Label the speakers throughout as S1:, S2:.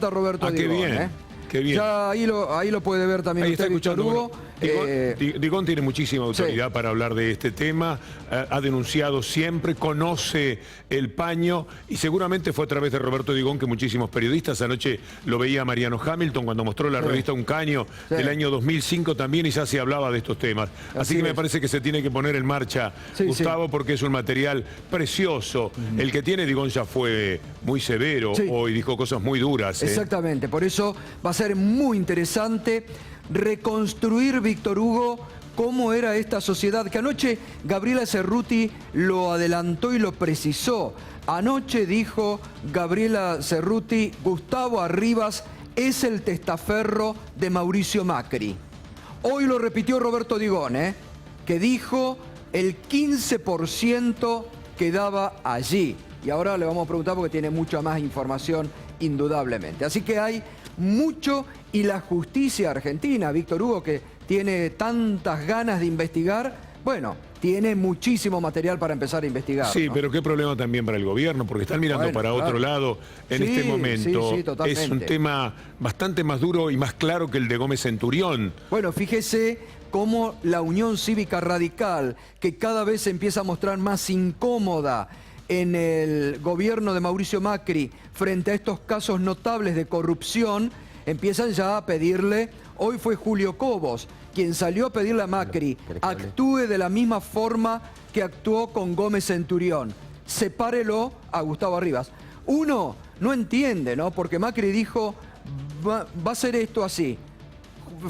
S1: Roberto
S2: Qué
S1: Digón,
S2: bien, qué bien.
S1: Ya ahí lo puede ver también
S2: Ahí
S1: usted,
S2: está escuchando.
S1: Víctor Hugo.
S2: Digón tiene muchísima autoridad para hablar de este tema, ha denunciado siempre, conoce el paño y seguramente fue a través de Roberto Digón que muchísimos periodistas, anoche lo veía Mariano Hamilton cuando mostró la revista Un Caño del año 2005 también y ya se hablaba de estos temas. Así que me parece que se tiene que poner en marcha, Gustavo, porque es un material precioso. El que tiene Digón ya fue muy severo hoy, dijo cosas muy duras.
S1: Exactamente, por eso va a ser muy interesante reconstruir, Víctor Hugo, cómo era esta sociedad, que anoche Gabriela Cerruti lo adelantó y lo precisó. Anoche dijo Gabriela Cerruti, Gustavo Arribas es el testaferro de Mauricio Macri. Hoy lo repitió Roberto Digón, que dijo el 15% quedaba allí. Y ahora le vamos a preguntar porque tiene mucha más información, indudablemente. Así que hay mucho, y la justicia argentina, Víctor Hugo, que tiene tantas ganas de investigar, bueno, tiene muchísimo material para empezar a investigar.
S2: Sí,
S1: ¿no?
S2: Pero qué problema también para el gobierno, porque están mirando para otro lado en este momento. Es un tema bastante más duro y más claro que el de Gómez Centurión.
S1: Bueno, fíjese cómo la Unión Cívica Radical, que cada vez se empieza a mostrar más incómoda en el gobierno de Mauricio Macri frente a estos casos notables de corrupción, empiezan ya a pedirle, hoy fue Julio Cobos quien salió a pedirle a Macri, actúe de la misma forma que actuó con Gómez Centurión, sepárelo a Gustavo Arribas. Uno no entiende, ¿no? Porque Macri dijo, va a ser esto así,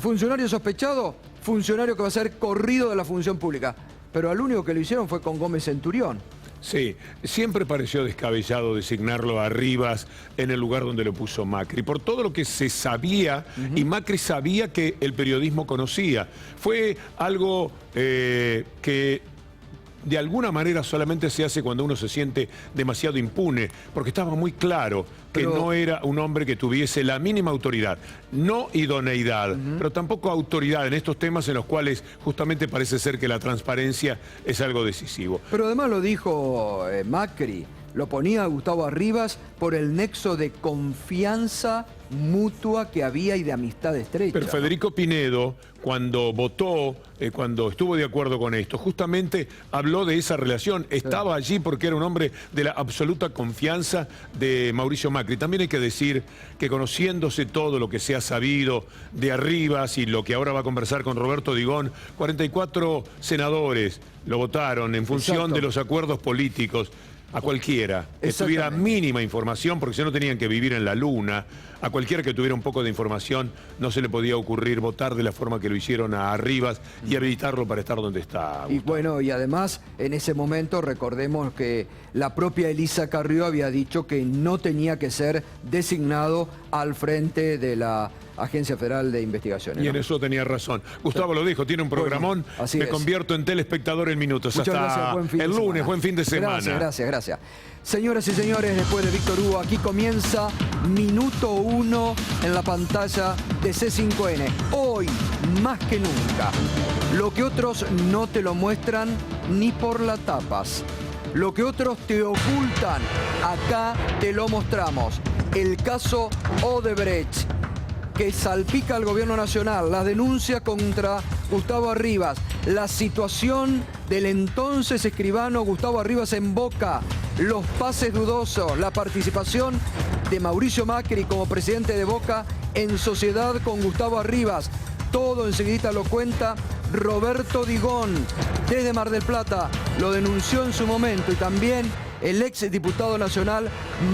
S1: funcionario sospechado, funcionario que va a ser corrido de la función pública, pero al único que lo hicieron fue con Gómez Centurión.
S2: Sí, siempre pareció descabellado designarlo a Arribas en el lugar donde lo puso Macri, por todo lo que se sabía, y Macri sabía que el periodismo conocía. Fue algo que de alguna manera solamente se hace cuando uno se siente demasiado impune, porque estaba muy claro que no era un hombre que tuviese la mínima autoridad, no idoneidad, pero tampoco autoridad en estos temas en los cuales justamente parece ser que la transparencia es algo decisivo.
S1: Pero además lo dijo Macri, lo ponía a Gustavo Arribas por el nexo de confianza mutua que había y de amistad estrecha.
S2: Pero Federico Pinedo, cuando votó, cuando estuvo de acuerdo con esto, justamente habló de esa relación. Estaba allí porque era un hombre de la absoluta confianza de Mauricio Macri. También hay que decir que conociéndose todo lo que se ha sabido de Arribas y lo que ahora va a conversar con Roberto Digón, 44 senadores lo votaron en función de los acuerdos políticos. A cualquiera que tuviera mínima información, porque si no tenían que vivir en la luna, a cualquiera que tuviera un poco de información no se le podía ocurrir votar de la forma que lo hicieron a Arribas y habilitarlo para estar donde está.
S1: Y bueno, y además en ese momento recordemos que la propia Elisa Carrió había dicho que no tenía que ser designado al frente de la Agencia Federal de Investigaciones.
S2: Y en eso tenía razón. Gustavo lo dijo, tiene un programón, me convierto en telespectador en minutos.
S1: Muchas
S2: hasta
S1: gracias,
S2: el lunes, buen fin de semana.
S1: Gracias. Señoras y señores, después de Víctor Hugo, aquí comienza Minuto 1 en la pantalla de C5N. Hoy, más que nunca, lo que otros no te lo muestran ni por las tapas. Lo que otros te ocultan, acá te lo mostramos. El caso Odebrecht, que salpica al gobierno nacional, las denuncias contra Gustavo Arribas, la situación del entonces escribano Gustavo Arribas en Boca, los pases dudosos, la participación de Mauricio Macri como presidente de Boca en sociedad con Gustavo Arribas. Todo enseguida lo cuenta Roberto Digón, desde Mar del Plata, lo denunció en su momento, y también el ex diputado nacional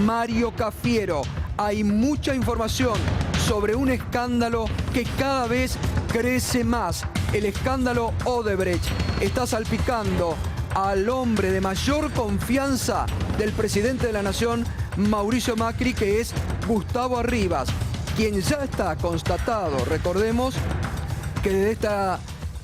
S1: Mario Cafiero. Hay mucha información sobre un escándalo que cada vez crece más. El escándalo Odebrecht está salpicando al hombre de mayor confianza del presidente de la Nación, Mauricio Macri, que es Gustavo Arribas, quien ya está constatado, recordemos, que desde esta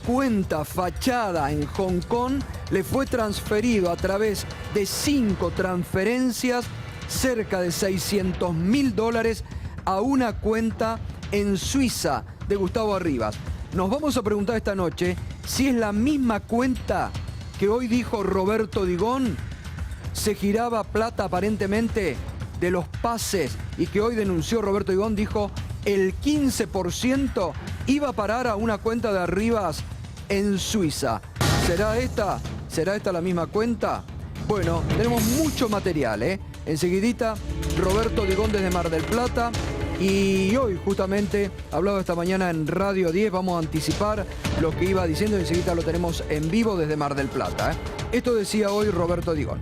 S1: cuenta fachada en Hong Kong le fue transferido a través de 5 transferencias cerca de $600.000 a una cuenta en Suiza de Gustavo Arribas. Nos vamos a preguntar esta noche si es la misma cuenta que hoy dijo Roberto Digón. Se giraba plata aparentemente de los pases y que hoy denunció Roberto Digón, dijo el 15% iba a parar a una cuenta de Arribas en Suiza. ¿Será esta la misma cuenta? Bueno, tenemos mucho material, ¿eh? Enseguidita, Roberto Digón desde Mar del Plata. Y hoy justamente, hablado esta mañana en Radio 10, vamos a anticipar lo que iba diciendo y enseguida lo tenemos en vivo desde Mar del Plata, ¿eh? Esto decía hoy Roberto Digón.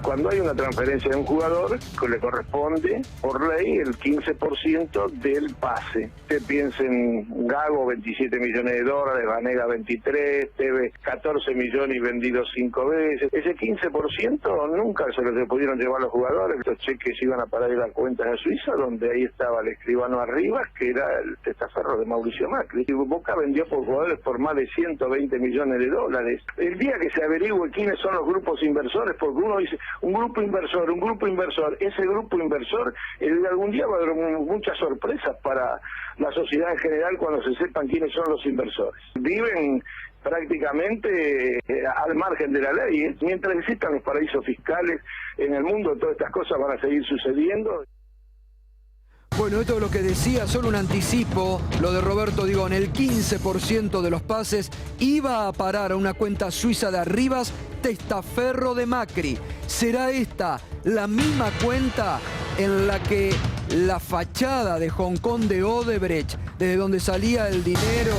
S3: Cuando hay una transferencia de un jugador, le corresponde por ley el 15% del pase. Usted piensa en Gago, 27 millones de dólares, Vanega 23, Tevez 14 millones y vendido 5 veces. Ese 15% nunca se lo pudieron llevar los jugadores. Los cheques iban a parar en las cuentas de Suiza, donde ahí estaba el escribano Arribas, que era el testaferro de Mauricio Macri. Y Boca vendió por jugadores por más de 120 millones de dólares. El día que se averigüe quiénes son los grupos inversores, porque uno dice, un grupo inversor, ese grupo inversor, algún día va a haber muchas sorpresas para la sociedad en general cuando se sepan quiénes son los inversores. Viven prácticamente al margen de la ley, ¿eh? Mientras existan los paraísos fiscales en el mundo, todas estas cosas van a seguir sucediendo.
S1: Bueno, esto es lo que decía, solo un anticipo, lo de Roberto Digón, el 15% de los pases iba a parar a una cuenta suiza de Arribas, testaferro de Macri. ¿Será esta la misma cuenta en la que la fachada de Hong Kong de Odebrecht, desde donde salía el dinero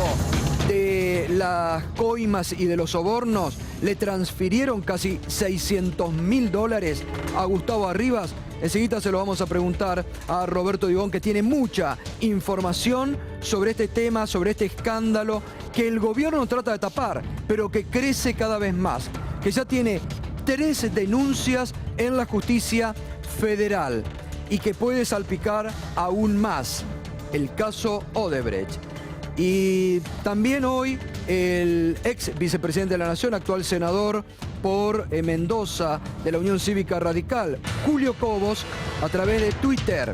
S1: de las coimas y de los sobornos, le transfirieron casi $600.000 a Gustavo Arribas? Enseguida se lo vamos a preguntar a Roberto Digón, que tiene mucha información sobre este tema, sobre este escándalo que el gobierno trata de tapar, pero que crece cada vez más, que ya tiene 3 denuncias en la justicia federal y que puede salpicar aún más el caso Odebrecht. Y también hoy el ex vicepresidente de la Nación, actual senador por Mendoza de la Unión Cívica Radical, Julio Cobos, a través de Twitter,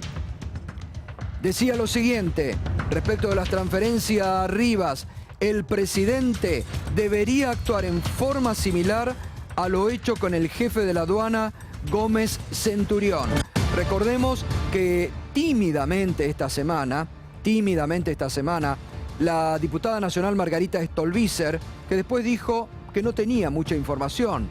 S1: decía lo siguiente respecto de las transferencias a Arribas: el presidente debería actuar en forma similar a lo hecho con el jefe de la aduana, Gómez Centurión. Recordemos que tímidamente esta semana, la diputada nacional Margarita Stolbizer, que después dijo que no tenía mucha información.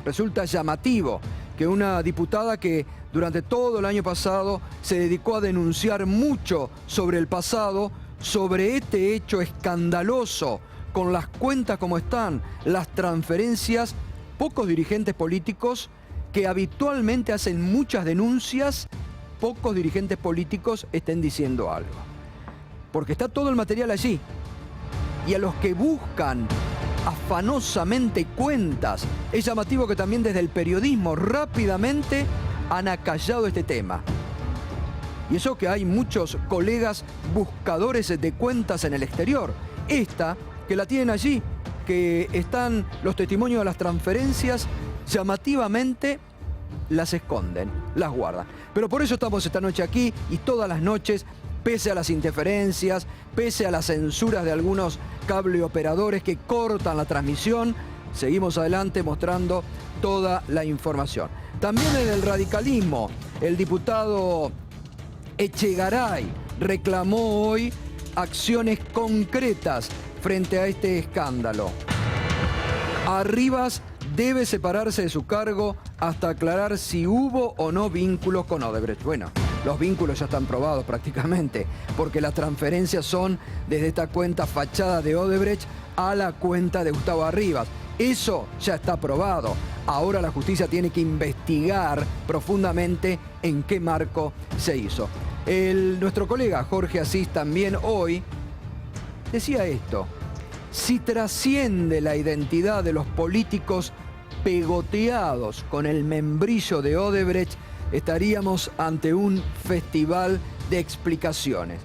S1: Resulta llamativo que una diputada que durante todo el año pasado se dedicó a denunciar mucho sobre el pasado, sobre este hecho escandaloso, con las cuentas como están, las transferencias, pocos dirigentes políticos que habitualmente hacen muchas denuncias, pocos dirigentes políticos estén diciendo algo. Porque está todo el material allí. Y a los que buscan afanosamente cuentas, es llamativo que también desde el periodismo rápidamente han acallado este tema. Y eso que hay muchos colegas buscadores de cuentas en el exterior. Esta, que la tienen allí, que están los testimonios de las transferencias, llamativamente las esconden, las guardan. Pero por eso estamos esta noche aquí y todas las noches, pese a las interferencias, pese a las censuras de algunos cable operadores que cortan la transmisión, seguimos adelante mostrando toda la información. También en el radicalismo, el diputado Echegaray reclamó hoy acciones concretas frente a este escándalo. Arribas debe separarse de su cargo hasta aclarar si hubo o no vínculos con Odebrecht. Bueno, los vínculos ya están probados prácticamente, porque las transferencias son desde esta cuenta fachada de Odebrecht a la cuenta de Gustavo Arribas. Eso ya está probado. Ahora la justicia tiene que investigar profundamente en qué marco se hizo. Nuestro colega Jorge Asís también hoy decía esto: si trasciende la identidad de los políticos pegoteados con el membrillo de Odebrecht, estaríamos ante un festival de explicaciones.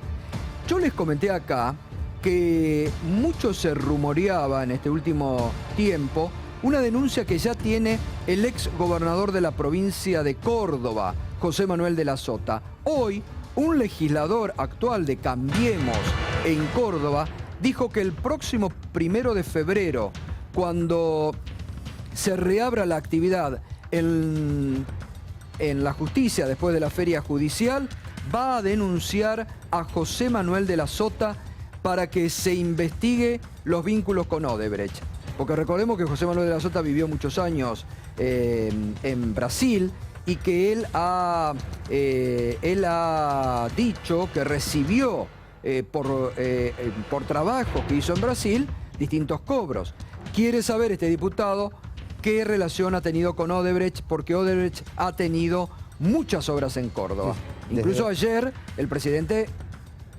S1: Yo les comenté acá que mucho se rumoreaba en este último tiempo una denuncia que ya tiene el ex gobernador de la provincia de Córdoba, José Manuel de la Sota. Hoy, un legislador actual de Cambiemos en Córdoba dijo que el próximo 1 de febrero, cuando se reabra la actividad en en la justicia, después de la feria judicial, va a denunciar a José Manuel de la Sota para que se investigue los vínculos con Odebrecht. Porque recordemos que José Manuel de la Sota vivió muchos años en Brasil y que él ha dicho que recibió por trabajo que hizo en Brasil distintos cobros. Quiere saber este diputado qué relación ha tenido con Odebrecht, porque Odebrecht ha tenido muchas obras en Córdoba. Incluso ayer el presidente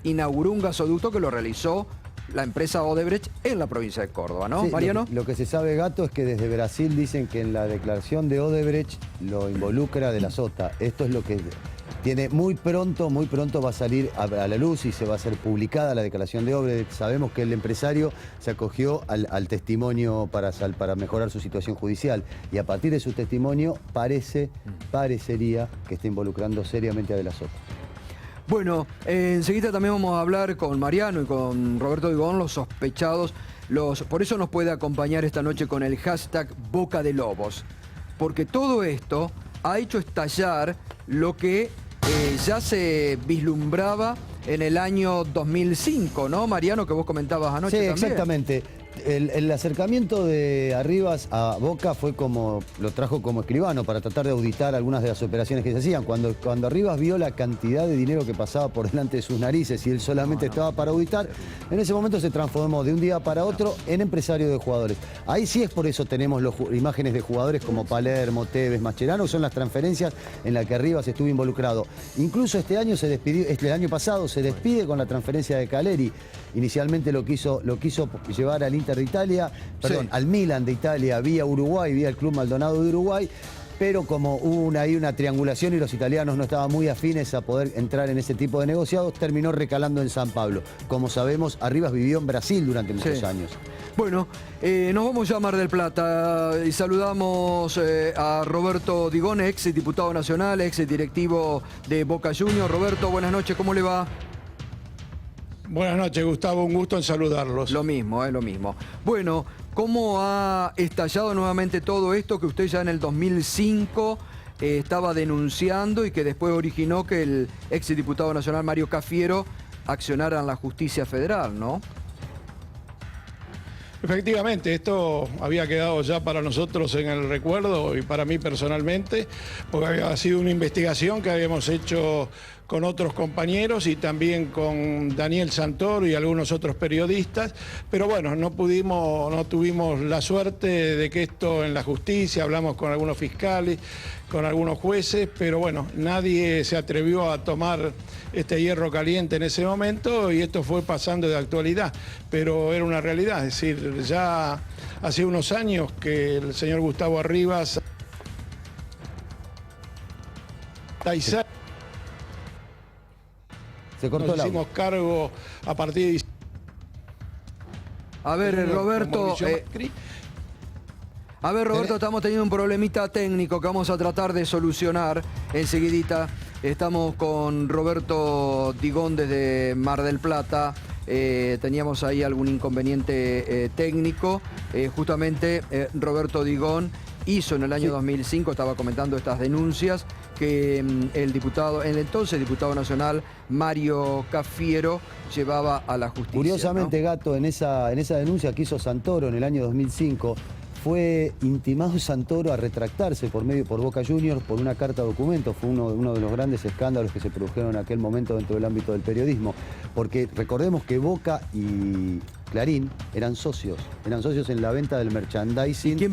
S1: inauguró un gasoducto que lo realizó la empresa Odebrecht en la provincia de Córdoba, ¿no,
S4: sí,
S1: Mariano?
S4: Lo que se sabe, Gato, es que desde Brasil dicen que en la declaración de Odebrecht lo involucra de la Sota. Esto es lo que tiene muy pronto va a salir a la luz y se va a hacer publicada la declaración de Odebrecht. Sabemos que el empresario se acogió al testimonio para mejorar su situación judicial y a partir de su testimonio parecería que está involucrando seriamente a de la Sota.
S1: Bueno, enseguida también vamos a hablar con Mariano y con Roberto Digón, los sospechados. Por eso nos puede acompañar esta noche con el hashtag Boca de Lobos. Porque todo esto ha hecho estallar lo que ya se vislumbraba en el año 2005, ¿no, Mariano? Que vos comentabas anoche también.
S4: Sí, exactamente. El acercamiento de Arribas a Boca fue lo trajo como escribano para tratar de auditar algunas de las operaciones que se hacían. Cuando Arribas vio la cantidad de dinero que pasaba por delante de sus narices y él solamente estaba para auditar, en ese momento se transformó de un día para otro en empresario de jugadores. Ahí sí es por eso tenemos imágenes de jugadores como Palermo, Tevez, Mascherano, son las transferencias en las que Arribas estuvo involucrado. Incluso este año el año pasado se despide con la transferencia de Caleri. Inicialmente lo quiso llevar al Inter de Italia, perdón, al Milan de Italia, vía Uruguay, vía el Club Maldonado de Uruguay, pero como hubo ahí una triangulación y los italianos no estaban muy afines a poder entrar en ese tipo de negociados, terminó recalando en San Pablo. Como sabemos, Arribas vivió en Brasil durante muchos años.
S1: Bueno, nos vamos ya a Mar del Plata y saludamos a Roberto Digón, ex diputado nacional, ex directivo de Boca Juniors. Roberto, buenas noches, ¿cómo le va?
S5: Buenas noches, Gustavo, un gusto en saludarlos.
S1: Lo mismo, lo mismo. Bueno, ¿cómo ha estallado nuevamente todo esto que usted ya en el 2005 estaba denunciando y que después originó que el ex diputado nacional Mario Cafiero accionara en la justicia federal, ¿no?
S5: Efectivamente, esto había quedado ya para nosotros en el recuerdo y para mí personalmente, porque había sido una investigación que habíamos hecho con otros compañeros y también con Daniel Santoro y algunos otros periodistas, pero bueno, no tuvimos la suerte de que esto en la justicia, hablamos con algunos fiscales, con algunos jueces, pero bueno, nadie se atrevió a tomar este hierro caliente en ese momento y esto fue pasando de actualidad, pero era una realidad, es decir, ya hace unos años que el señor Gustavo Arribas
S4: se cortó
S5: nos
S4: la
S5: hicimos cargo a partir de...
S1: A ver, Roberto... estamos teniendo un problemita técnico que vamos a tratar de solucionar enseguidita. Estamos con Roberto Digón desde Mar del Plata. Teníamos ahí algún inconveniente técnico. Justamente Roberto Digón hizo en el año 2005, estaba comentando estas denuncias, que el entonces diputado nacional Mario Cafiero llevaba a la justicia.
S4: Curiosamente,
S1: ¿no?
S4: Gato, en esa denuncia que hizo Santoro en el año 2005, fue intimado Santoro a retractarse por Boca Juniors por una carta documento. Fue uno de los grandes escándalos que se produjeron en aquel momento dentro del ámbito del periodismo. Porque recordemos que Boca y Clarín eran socios en la venta del merchandising.
S1: ¿Quién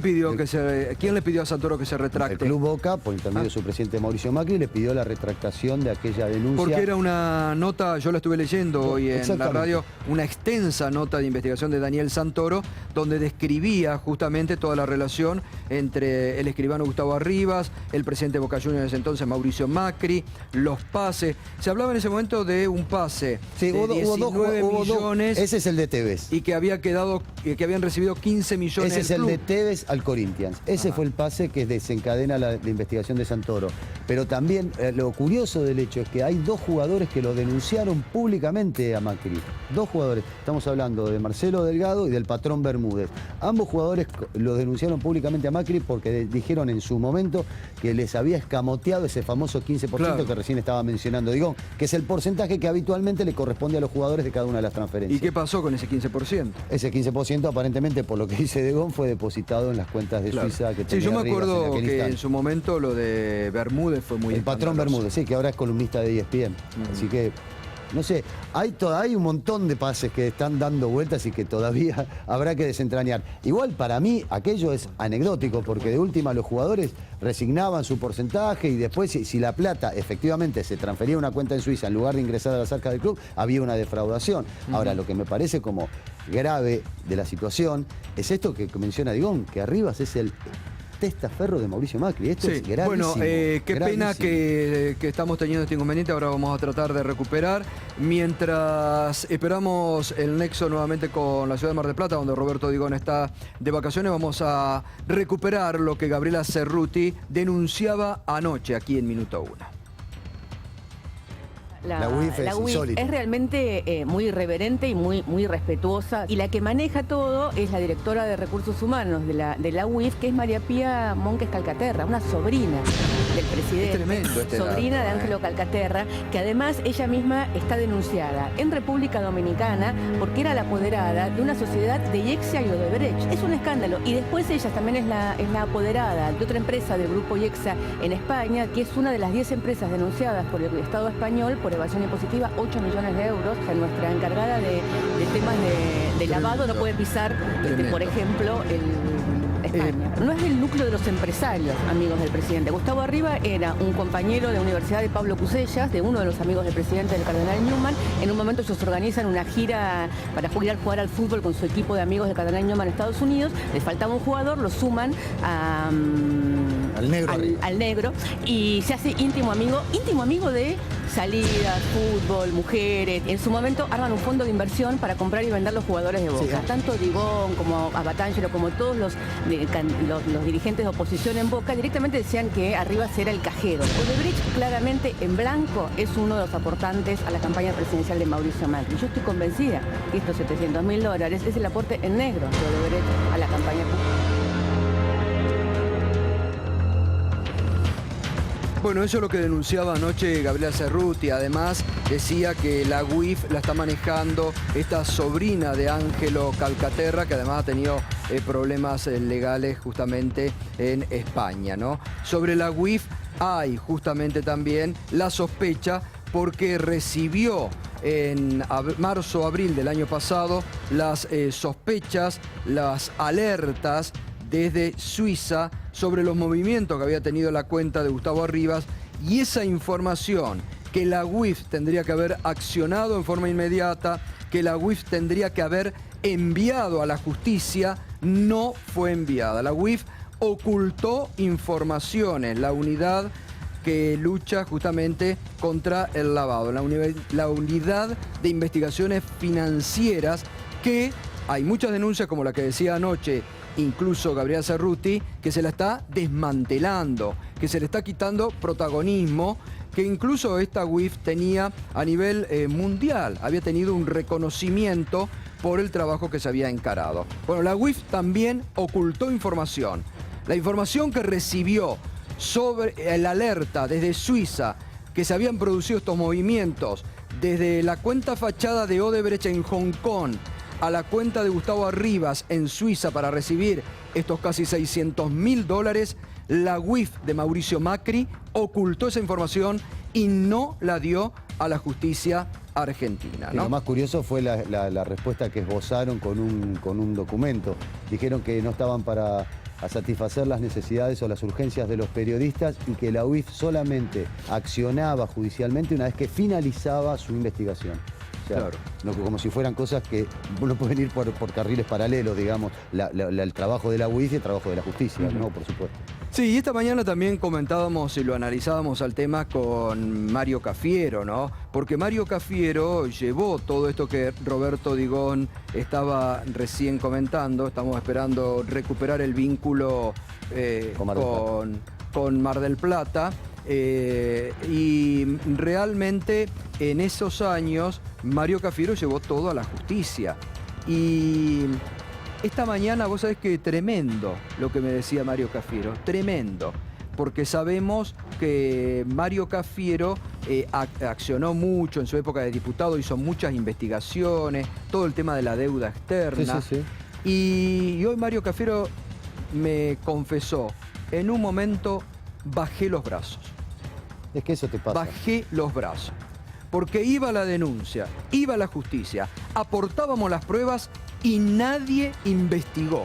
S1: le pidió a Santoro que se retracte?
S4: El Club Boca, por intermedio de su presidente Mauricio Macri, le pidió la retractación de aquella denuncia.
S1: Porque era una nota, yo la estuve leyendo hoy en la radio, una extensa nota de investigación de Daniel Santoro, donde describía justamente toda la relación entre el escribano Gustavo Arribas, el presidente de Boca Juniors en ese entonces, Mauricio Macri, los pases. Se hablaba en ese momento de un pase de 19 millones.
S4: Ese es el de Tevez. Tevez.
S1: Y que que habían recibido 15 millones.
S4: Ese es el
S1: club.
S4: de Tevez al Corinthians. Ese fue el pase que desencadena la investigación de Santoro. Pero también lo curioso del hecho es que hay dos jugadores que lo denunciaron públicamente a Macri. Dos jugadores. Estamos hablando de Marcelo Delgado y del patrón Bermúdez. Ambos jugadores lo denunciaron públicamente a Macri porque dijeron en su momento que les había escamoteado ese famoso 15%
S1: Claro.
S4: que recién estaba mencionando Digón, que es el porcentaje que habitualmente le corresponde a los jugadores de cada una de las transferencias.
S1: ¿Y qué pasó con ese 15%?
S4: Ese 15% aparentemente, por lo que dice Degón, fue depositado en las cuentas de
S1: Claro.
S4: Suiza que
S1: Sí,
S4: tenía
S1: yo me
S4: Rivas
S1: acuerdo
S4: en aquel
S1: que en
S4: instante.
S1: su momento lo de Bermúdez fue muy
S4: El patrón
S1: escandaloso.
S4: Bermúdez, sí, que ahora es columnista de ESPN. Así que, no sé, hay un montón de pases que están dando vueltas y que todavía habrá que desentrañar. Igual para mí aquello es anecdótico, porque de última los jugadores resignaban su porcentaje y después si la plata efectivamente se transfería a una cuenta en Suiza en lugar de ingresar a las arcas del club, había una defraudación. Ahora, lo que me parece como grave de la situación es esto que menciona Digón, que Arribas es el testaferro de Mauricio Macri. Esto
S1: Sí,
S4: es gravísimo.
S1: bueno, qué pena
S4: gravísimo.
S1: que estamos teniendo este inconveniente, ahora vamos a tratar de recuperar. Mientras esperamos el nexo nuevamente con la ciudad de Mar del Plata, donde Roberto Digón está de vacaciones, vamos a recuperar lo que Gabriela Cerruti denunciaba anoche aquí en Minuto 1.
S4: La UIF es insólita.
S6: es realmente muy irreverente y muy respetuosa. Y la que maneja todo es la directora de Recursos Humanos de la UIF, que es María Pía Monques Calcaterra, una sobrina del presidente.
S1: Es tremendo este
S6: sobrina
S1: dato,
S6: de Ángelo Calcaterra, que además ella misma está denunciada en República Dominicana porque era la apoderada de una sociedad de IEXA y Odebrecht. Es un escándalo. Y después ella también es la apoderada de otra empresa del grupo IEXA en España, que es una de las 10 empresas denunciadas por el Estado español por evasión impositiva, 8 millones de euros. O sea, nuestra encargada de temas de lavado no puede pisar, por ejemplo, España. No es el núcleo de los empresarios, amigos del presidente. Gustavo Arriba era un compañero de universidad de Pablo Cusellas, de uno de los amigos del presidente, del cardenal Newman. En un momento ellos organizan una gira para jugar al fútbol con su equipo de amigos del cardenal Newman en Estados Unidos. Les faltaba un jugador, lo suman
S4: al negro.
S6: al negro, y se hace íntimo amigo de salidas, fútbol, mujeres. En su momento arman un fondo de inversión para comprar y vender los jugadores de Boca.
S4: Sí.
S6: Tanto Digón como Abatangelo, como todos los dirigentes de oposición en Boca, directamente decían que Arribas era el cajero. Odebrecht, claramente en blanco, es uno de los aportantes a la campaña presidencial de Mauricio Macri. Yo estoy convencida que estos $700.000 es el aporte en negro de Odebrecht a la campaña.
S1: Bueno, eso es lo que denunciaba anoche Gabriela Cerruti. Además, decía que la UIF la está manejando esta sobrina de Ángelo Calcaterra, que además ha tenido problemas legales justamente en España, ¿no? Sobre la UIF hay justamente también la sospecha porque recibió en marzo-abril del año pasado las sospechas, las alertas desde Suiza sobre los movimientos que había tenido la cuenta de Gustavo Arribas, y esa información que la UIF tendría que haber accionado en forma inmediata, que la UIF tendría que haber enviado a la justicia, no fue enviada. La UIF ocultó informaciones, la unidad que lucha justamente contra el lavado, la unidad de investigaciones financieras, que hay muchas denuncias como la que decía anoche incluso Gabriela Cerruti, que se la está desmantelando, que se le está quitando protagonismo, que incluso esta UIF tenía a nivel mundial, había tenido un reconocimiento por el trabajo que se había encarado. Bueno, la UIF también ocultó información. La información que recibió sobre la alerta desde Suiza, que se habían producido estos movimientos desde la cuenta fachada de Odebrecht en Hong Kong a la cuenta de Gustavo Arribas en Suiza para recibir estos casi $600.000, la UIF de Mauricio Macri ocultó esa información y no la dio a la justicia argentina,
S4: Y
S1: ¿no?
S4: lo más curioso fue la respuesta que esbozaron con un documento. Dijeron que no estaban para satisfacer las necesidades o las urgencias de los periodistas y que la UIF solamente accionaba judicialmente una vez que finalizaba su investigación. O sea,
S1: Claro.
S4: no, como si fueran cosas que no pueden ir por carriles paralelos, digamos, el trabajo de la UIF y el trabajo de la justicia, ¿no? Por supuesto.
S1: Sí, y esta mañana también comentábamos y lo analizábamos al tema con Mario Cafiero, ¿no? Porque Mario Cafiero llevó todo esto que Roberto Digón estaba recién comentando. Estamos esperando recuperar el vínculo con Mar del Plata. Y realmente en esos años Mario Cafiero llevó todo a la justicia. Y esta mañana vos sabés que tremendo lo que me decía Mario Cafiero, tremendo, porque sabemos que Mario Cafiero accionó mucho en su época de diputado, hizo muchas investigaciones, todo el tema de la deuda externa.
S4: Sí.
S1: Y hoy Mario Cafiero me confesó, en un momento bajé los brazos.
S4: Es que eso te pasa.
S1: Bajé los brazos. Porque iba la denuncia, iba la justicia, aportábamos las pruebas y nadie investigó.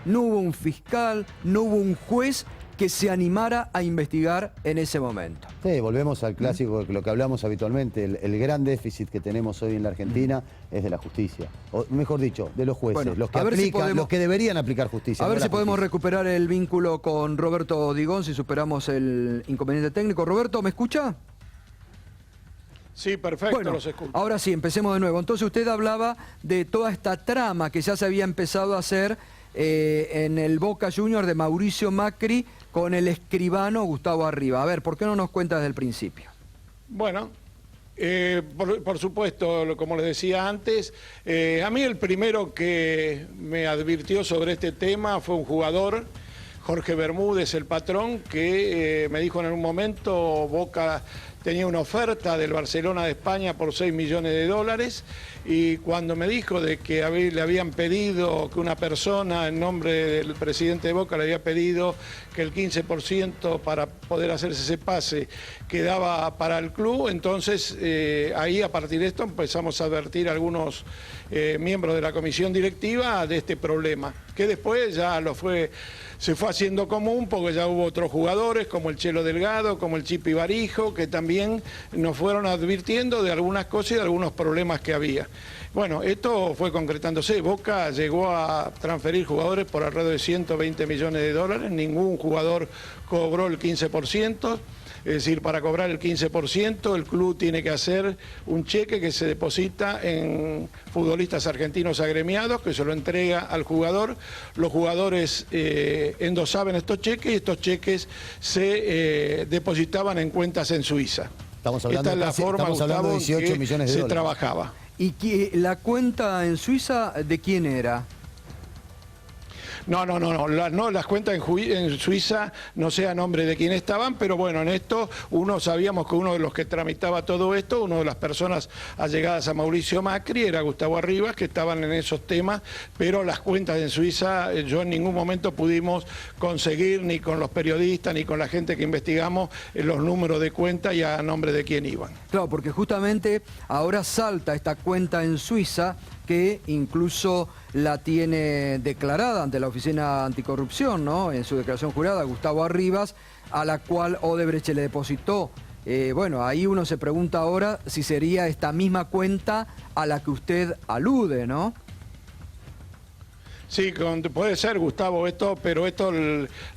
S1: No hubo un fiscal, no hubo un juez que se animara a investigar en ese momento.
S4: Sí, volvemos al clásico, lo que hablamos habitualmente, el gran déficit que tenemos hoy en la Argentina es de la justicia. O mejor dicho, de los jueces,
S1: Bueno,
S4: los que
S1: a ver si
S4: aplican,
S1: podemos-
S4: los que deberían aplicar justicia.
S1: A ver
S4: no
S1: si
S4: la
S1: podemos
S4: justicia.
S1: recuperar el vínculo con Roberto Digón, si superamos el inconveniente técnico. Roberto, ¿me escucha?
S5: Sí, perfecto,
S1: Bueno,
S5: los escucho.
S1: ahora sí, empecemos de nuevo. Entonces usted hablaba de toda esta trama que ya se había empezado a hacer en el Boca Juniors de Mauricio Macri con el escribano Gustavo Arribas. A ver, ¿por qué no nos cuenta desde el principio?
S5: Bueno, por supuesto, como les decía antes, a mí el primero que me advirtió sobre este tema fue un jugador, Jorge Bermúdez, el patrón, que me dijo en un momento, Boca tenía una oferta del Barcelona de España por 6 millones de dólares, y cuando me dijo de que le habían pedido, que una persona en nombre del presidente de Boca le había pedido que el 15% para poder hacerse ese pase quedaba para el club, entonces ahí a partir de esto empezamos a advertir a algunos miembros de la comisión directiva de este problema, que después ya se fue haciendo común porque ya hubo otros jugadores como el Chelo Delgado, como el Chipi Barijo, que también nos fueron advirtiendo de algunas cosas y de algunos problemas que había. Bueno, esto fue concretándose. Boca llegó a transferir jugadores por alrededor de 120 millones de dólares, ningún jugador cobró el 15%. Es decir, para cobrar el 15%, el club tiene que hacer un cheque que se deposita en futbolistas argentinos agremiados, que se lo entrega al jugador. Los jugadores endosaban estos cheques y estos cheques se depositaban en cuentas en Suiza.
S4: Estamos hablando
S5: Esta es la
S4: casi-
S5: forma,
S4: estamos hablando de
S5: Gustavo,
S4: 18
S5: que
S4: millones de
S5: se
S4: dólares.
S5: trabajaba.
S1: ¿Y la cuenta en Suiza de quién era?
S5: No, las cuentas en Suiza no sé a nombre de quién estaban, pero bueno, en esto sabíamos que uno de los que tramitaba todo esto, una de las personas allegadas a Mauricio Macri era Gustavo Arribas, que estaban en esos temas, pero las cuentas en Suiza yo en ningún momento pudimos conseguir, ni con los periodistas, ni con la gente que investigamos, los números de cuenta y a nombre de quién iban.
S1: Claro, porque justamente ahora salta esta cuenta en Suiza que incluso la tiene declarada ante la Oficina Anticorrupción, ¿no? En su declaración jurada, Gustavo Arribas, a la cual Odebrecht le depositó. Bueno, ahí uno se pregunta ahora si sería esta misma cuenta a la que usted alude, ¿no?
S5: Sí, puede ser, Gustavo, pero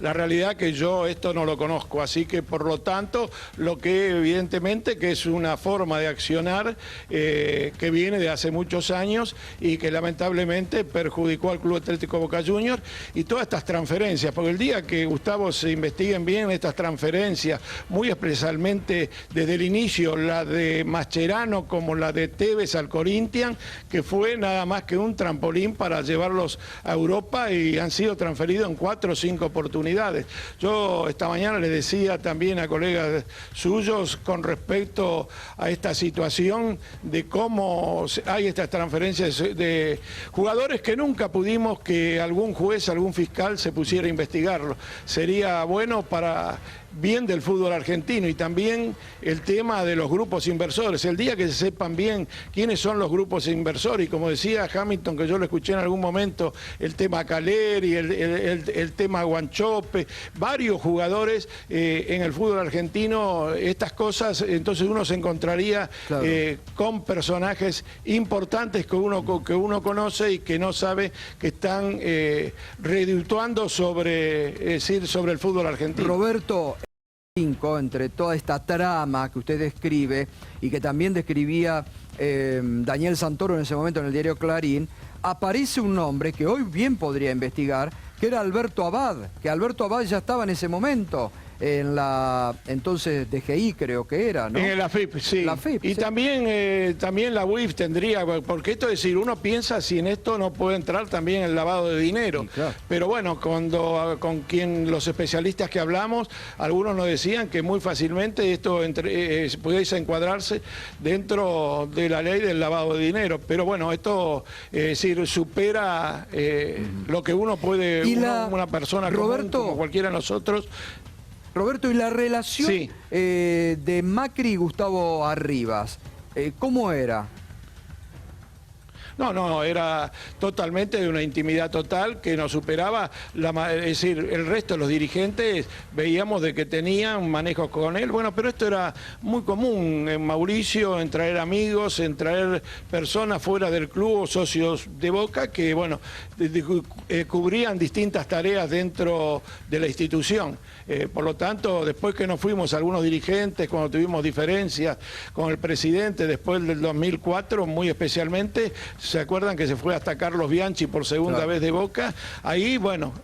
S5: la realidad que yo esto no lo conozco, así que por lo tanto, lo que evidentemente que es una forma de accionar que viene de hace muchos años y que lamentablemente perjudicó al Club Atlético Boca Juniors y todas estas transferencias, porque el día que, Gustavo, se investiguen bien estas transferencias, muy especialmente desde el inicio, la de Mascherano como la de Tevez al Corinthians, que fue nada más que un trampolín para llevarlos a Europa y han sido transferidos en 4 o 5 oportunidades. Yo esta mañana le decía también a colegas suyos con respecto a esta situación de cómo hay estas transferencias de jugadores que nunca pudimos que algún juez, algún fiscal se pusiera a investigarlo. Sería bueno para bien del fútbol argentino y también el tema de los grupos inversores. El día que se sepan bien quiénes son los grupos inversores, y como decía Hamilton, que yo lo escuché en algún momento, el tema Caleri, el tema Guanchope, varios jugadores en el fútbol argentino, estas cosas, entonces uno se encontraría
S1: claro,
S5: con personajes importantes que uno conoce y que no sabe que están redituando sobre el fútbol argentino.
S1: Roberto, entre toda esta trama que usted describe y que también describía Daniel Santoro en ese momento en el diario Clarín, aparece un nombre que hoy bien podría investigar, que era Alberto Abad, que Alberto Abad ya estaba en ese momento en la entonces DGI, creo que era, ¿no?
S5: En la FIP, sí.
S1: La FIP,
S5: y
S1: sí.
S5: también la UIF tendría, porque esto es decir, uno piensa si en esto no puede entrar también el lavado de dinero.
S1: Sí, claro.
S5: Pero bueno, con los especialistas que hablamos, algunos nos decían que muy fácilmente esto pudiese encuadrarse dentro de la ley del lavado de dinero. Pero bueno, esto supera lo que uno puede, una persona
S1: Roberto,
S5: común, como cualquiera de nosotros.
S1: Roberto, ¿y la relación
S5: Sí.
S1: De Macri y Gustavo Arribas, cómo era?
S5: No, era totalmente de una intimidad total que nos superaba, es decir, el resto de los dirigentes veíamos de que tenían manejos con él, bueno, pero esto era muy común en Mauricio, en traer amigos, en traer personas fuera del club o socios de Boca que, bueno, cubrían distintas tareas dentro de la institución. Por lo tanto, después que nos fuimos algunos dirigentes, cuando tuvimos diferencias con el presidente, después del 2004, muy especialmente, ¿se acuerdan que se fue hasta Carlos Bianchi por segunda vez de Boca? Ahí, bueno,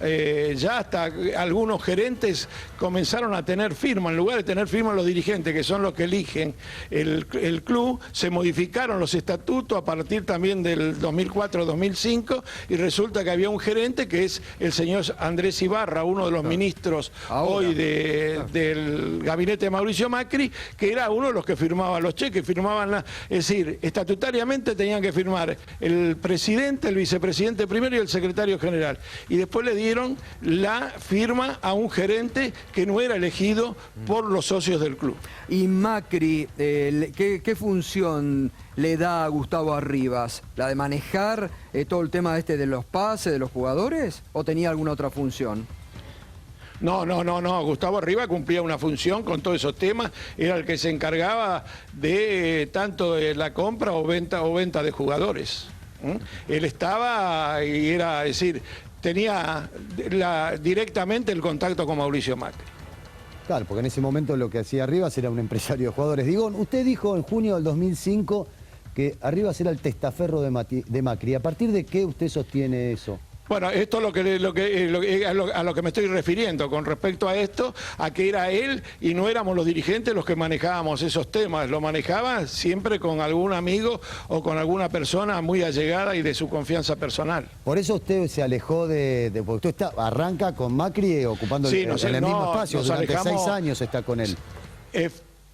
S5: ya hasta algunos gerentes comenzaron a tener firma, en lugar de tener firma los dirigentes, que son los que eligen el club, se modificaron los estatutos a partir también del 2004-2005 y resulta que había un gerente que es el señor Andrés Ibarra, uno de los ministros hoy del gabinete de Mauricio Macri, que era uno de los que firmaban los cheques, es decir, estatutariamente tenían que firmar el presidente, el vicepresidente primero y el secretario general. Y después le dieron la firma a un gerente que no era elegido por los socios del club.
S1: Y Macri, ¿qué función le da a Gustavo Arribas? ¿La de manejar todo el tema de los pases de los jugadores? ¿O tenía alguna otra función?
S5: No. Gustavo Arribas cumplía una función con todos esos temas, era el que se encargaba de tanto de la compra o venta de jugadores. Él estaba y era, es decir, tenía directamente el contacto con Mauricio Macri.
S4: Claro, porque en ese momento lo que hacía Arribas era un empresario de jugadores. Digón, usted dijo en junio del 2005 que Arribas era el testaferro de Macri. ¿A partir de qué usted sostiene eso?
S5: Bueno, esto es a lo que me estoy refiriendo con respecto a esto, a que era él y no éramos los dirigentes los que manejábamos esos temas, lo manejaba siempre con algún amigo o con alguna persona muy allegada y de su confianza personal.
S4: Por eso usted se alejó porque usted arranca con Macri ocupando el mismo espacio, durante 6 años está con él.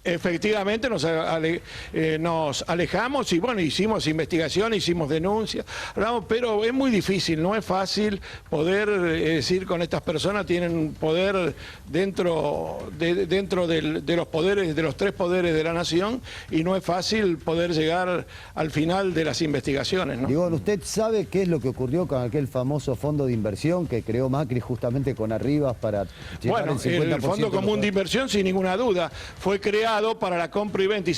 S5: Efectivamente nos alejamos y bueno, hicimos investigación, hicimos denuncias, pero es muy difícil, no es fácil poder decir con estas personas, tienen poder dentro de los poderes, de los 3 poderes de la nación y no es fácil poder llegar al final de las investigaciones, ¿no?
S4: Digo, ¿usted sabe qué es lo que ocurrió con aquel famoso fondo de inversión que creó Macri justamente con Arribas para llegar al 50%?
S5: El Fondo Común de Inversión, sin ninguna duda, fue creado para la compra y venta y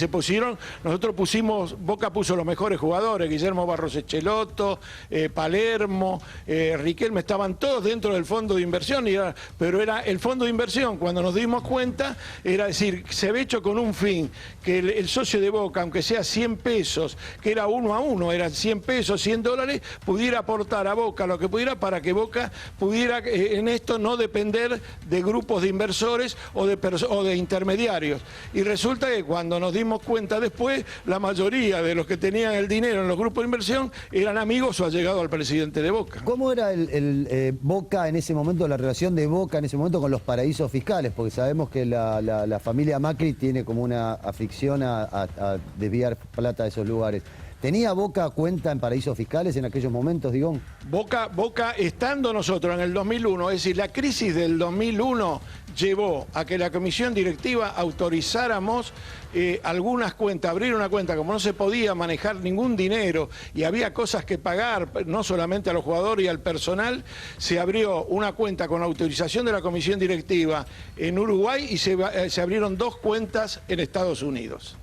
S5: nosotros pusimos, Boca puso los mejores jugadores, Guillermo Barros Echeloto, Palermo, Riquelme, estaban todos dentro del fondo de inversión, pero era el fondo de inversión, cuando nos dimos cuenta, era decir, se había hecho con un fin, que el socio de Boca, aunque sea 100 pesos, que era 1 a 1, eran 100 pesos, 100 dólares, pudiera aportar a Boca lo que pudiera para que Boca pudiera en esto no depender de grupos de inversores o de intermediarios. Y resulta que cuando nos dimos cuenta después, la mayoría de los que tenían el dinero en los grupos de inversión eran amigos o allegados al presidente de Boca.
S4: ¿Cómo era Boca en ese momento, la relación de Boca en ese momento con los paraísos fiscales? Porque sabemos que la familia Macri tiene como una afición a desviar plata de esos lugares. ¿Tenía Boca cuenta en paraísos fiscales en aquellos momentos, Digón?
S5: Boca, estando nosotros en el 2001, es decir, la crisis del 2001 llevó a que la comisión directiva autorizáramos algunas cuentas, abrir una cuenta, como no se podía manejar ningún dinero y había cosas que pagar, no solamente a los jugadores y al personal, se abrió una cuenta con autorización de la comisión directiva en Uruguay y se abrieron 2 cuentas en Estados Unidos.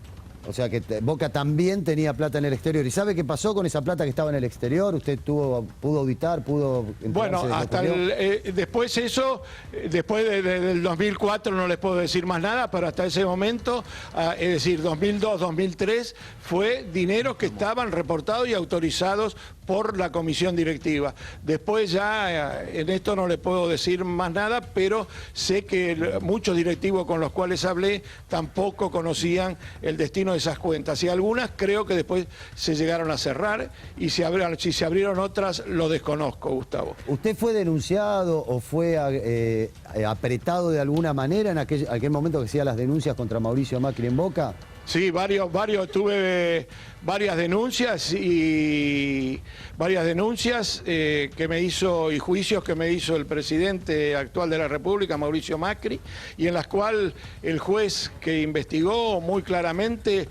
S4: O sea que Boca también tenía plata en el exterior. ¿Y sabe qué pasó con esa plata que estaba en el exterior? ¿Usted pudo auditar, pudo
S5: Bueno, hasta después del 2004 no les puedo decir más nada, pero hasta ese momento, es decir, 2002, 2003, fue dinero que estaban reportados y autorizados por la comisión directiva. Después ya en esto no le puedo decir más nada, pero sé que muchos directivos con los cuales hablé tampoco conocían el destino de esas cuentas, y algunas creo que después se llegaron a cerrar, y si se abrieron otras lo desconozco, Gustavo.
S4: ¿Usted fue denunciado o fue apretado de alguna manera en aquel momento que hacía las denuncias contra Mauricio Macri en Boca?
S5: Sí, tuve varias denuncias que me hizo, y juicios que me hizo el presidente actual de la República, Mauricio Macri, y en las cuales el juez que investigó muy claramente,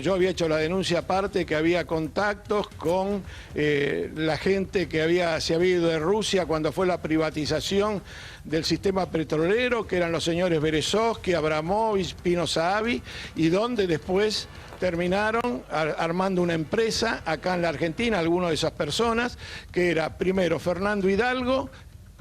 S5: yo había hecho la denuncia aparte, que había contactos con la gente que se había ido de Rusia cuando fue la privatización del sistema petrolero, que eran los señores Berezovsky, Abramovich, Pino Sahabi, y donde después terminaron armando una empresa acá en la Argentina, algunas de esas personas, que era primero Fernando Hidalgo,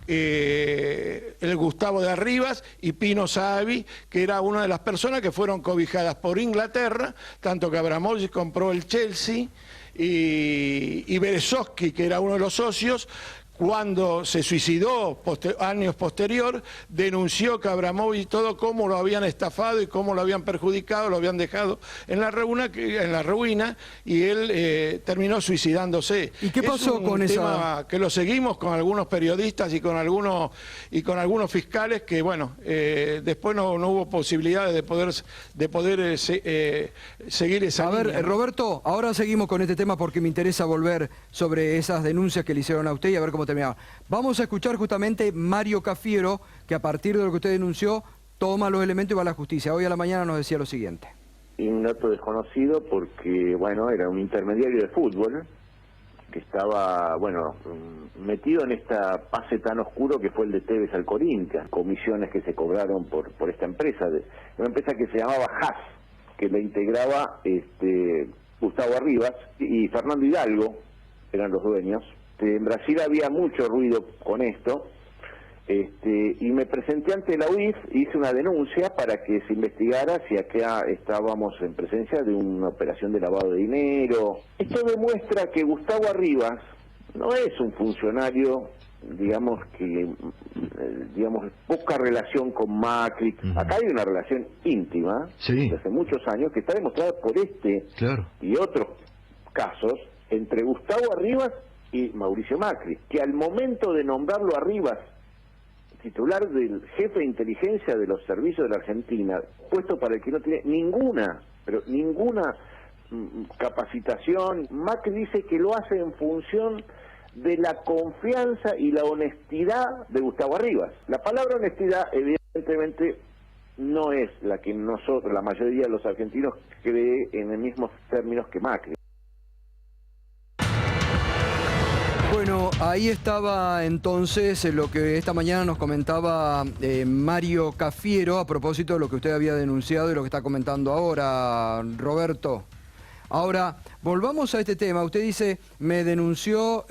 S5: el Gustavo de Arribas y Pino Sahabi, que era una de las personas que fueron cobijadas por Inglaterra, tanto que Abramovich compró el Chelsea, y Berezovsky, que era uno de los socios, cuando se suicidó años posterior, denunció que Abramovich todo cómo lo habían estafado y cómo lo habían perjudicado, lo habían dejado en la ruina, y él terminó suicidándose.
S1: ¿Y qué pasó con esa?
S5: Tema que lo seguimos con algunos periodistas y con algunos fiscales que, bueno, después no hubo posibilidades de poder seguir esa línea.
S1: A ver, Roberto, ahora seguimos con este tema porque me interesa volver sobre esas denuncias que le hicieron a usted y a ver cómo terminaba. Vamos a escuchar justamente Mario Cafiero, que a partir de lo que usted denunció, toma los elementos y va a la justicia. Hoy a la mañana nos decía lo siguiente.
S3: Y un dato desconocido porque, bueno, era un intermediario de fútbol que estaba, bueno, metido en esta pase tan oscuro que fue el de Tevez al Corinthians, comisiones que se cobraron por esta empresa, una empresa que se llamaba Haas, que la integraba Gustavo Arribas y Fernando Hidalgo, eran los dueños. En Brasil había mucho ruido con esto, y me presenté ante la UIF, hice una denuncia para que se investigara si acá estábamos en presencia de una operación de lavado de dinero. Esto demuestra que Gustavo Arribas no es un funcionario, digamos, poca relación con Macri. Acá hay una relación íntima, desde hace muchos años, que está demostrada por y otros casos entre Gustavo Arribas y Mauricio Macri, que al momento de nombrarlo Arribas titular del jefe de inteligencia de los servicios de la Argentina, puesto para el que no tiene ninguna capacitación, Macri dice que lo hace en función de la confianza y la honestidad de Gustavo Arribas. La palabra honestidad evidentemente no es la que nosotros, la mayoría de los argentinos, cree en los mismos términos que Macri.
S1: Bueno, ahí estaba entonces lo que esta mañana nos comentaba Mario Cafiero a propósito de lo que usted había denunciado y lo que está comentando ahora, Roberto. Ahora, volvamos a este tema. Usted dice, me denunció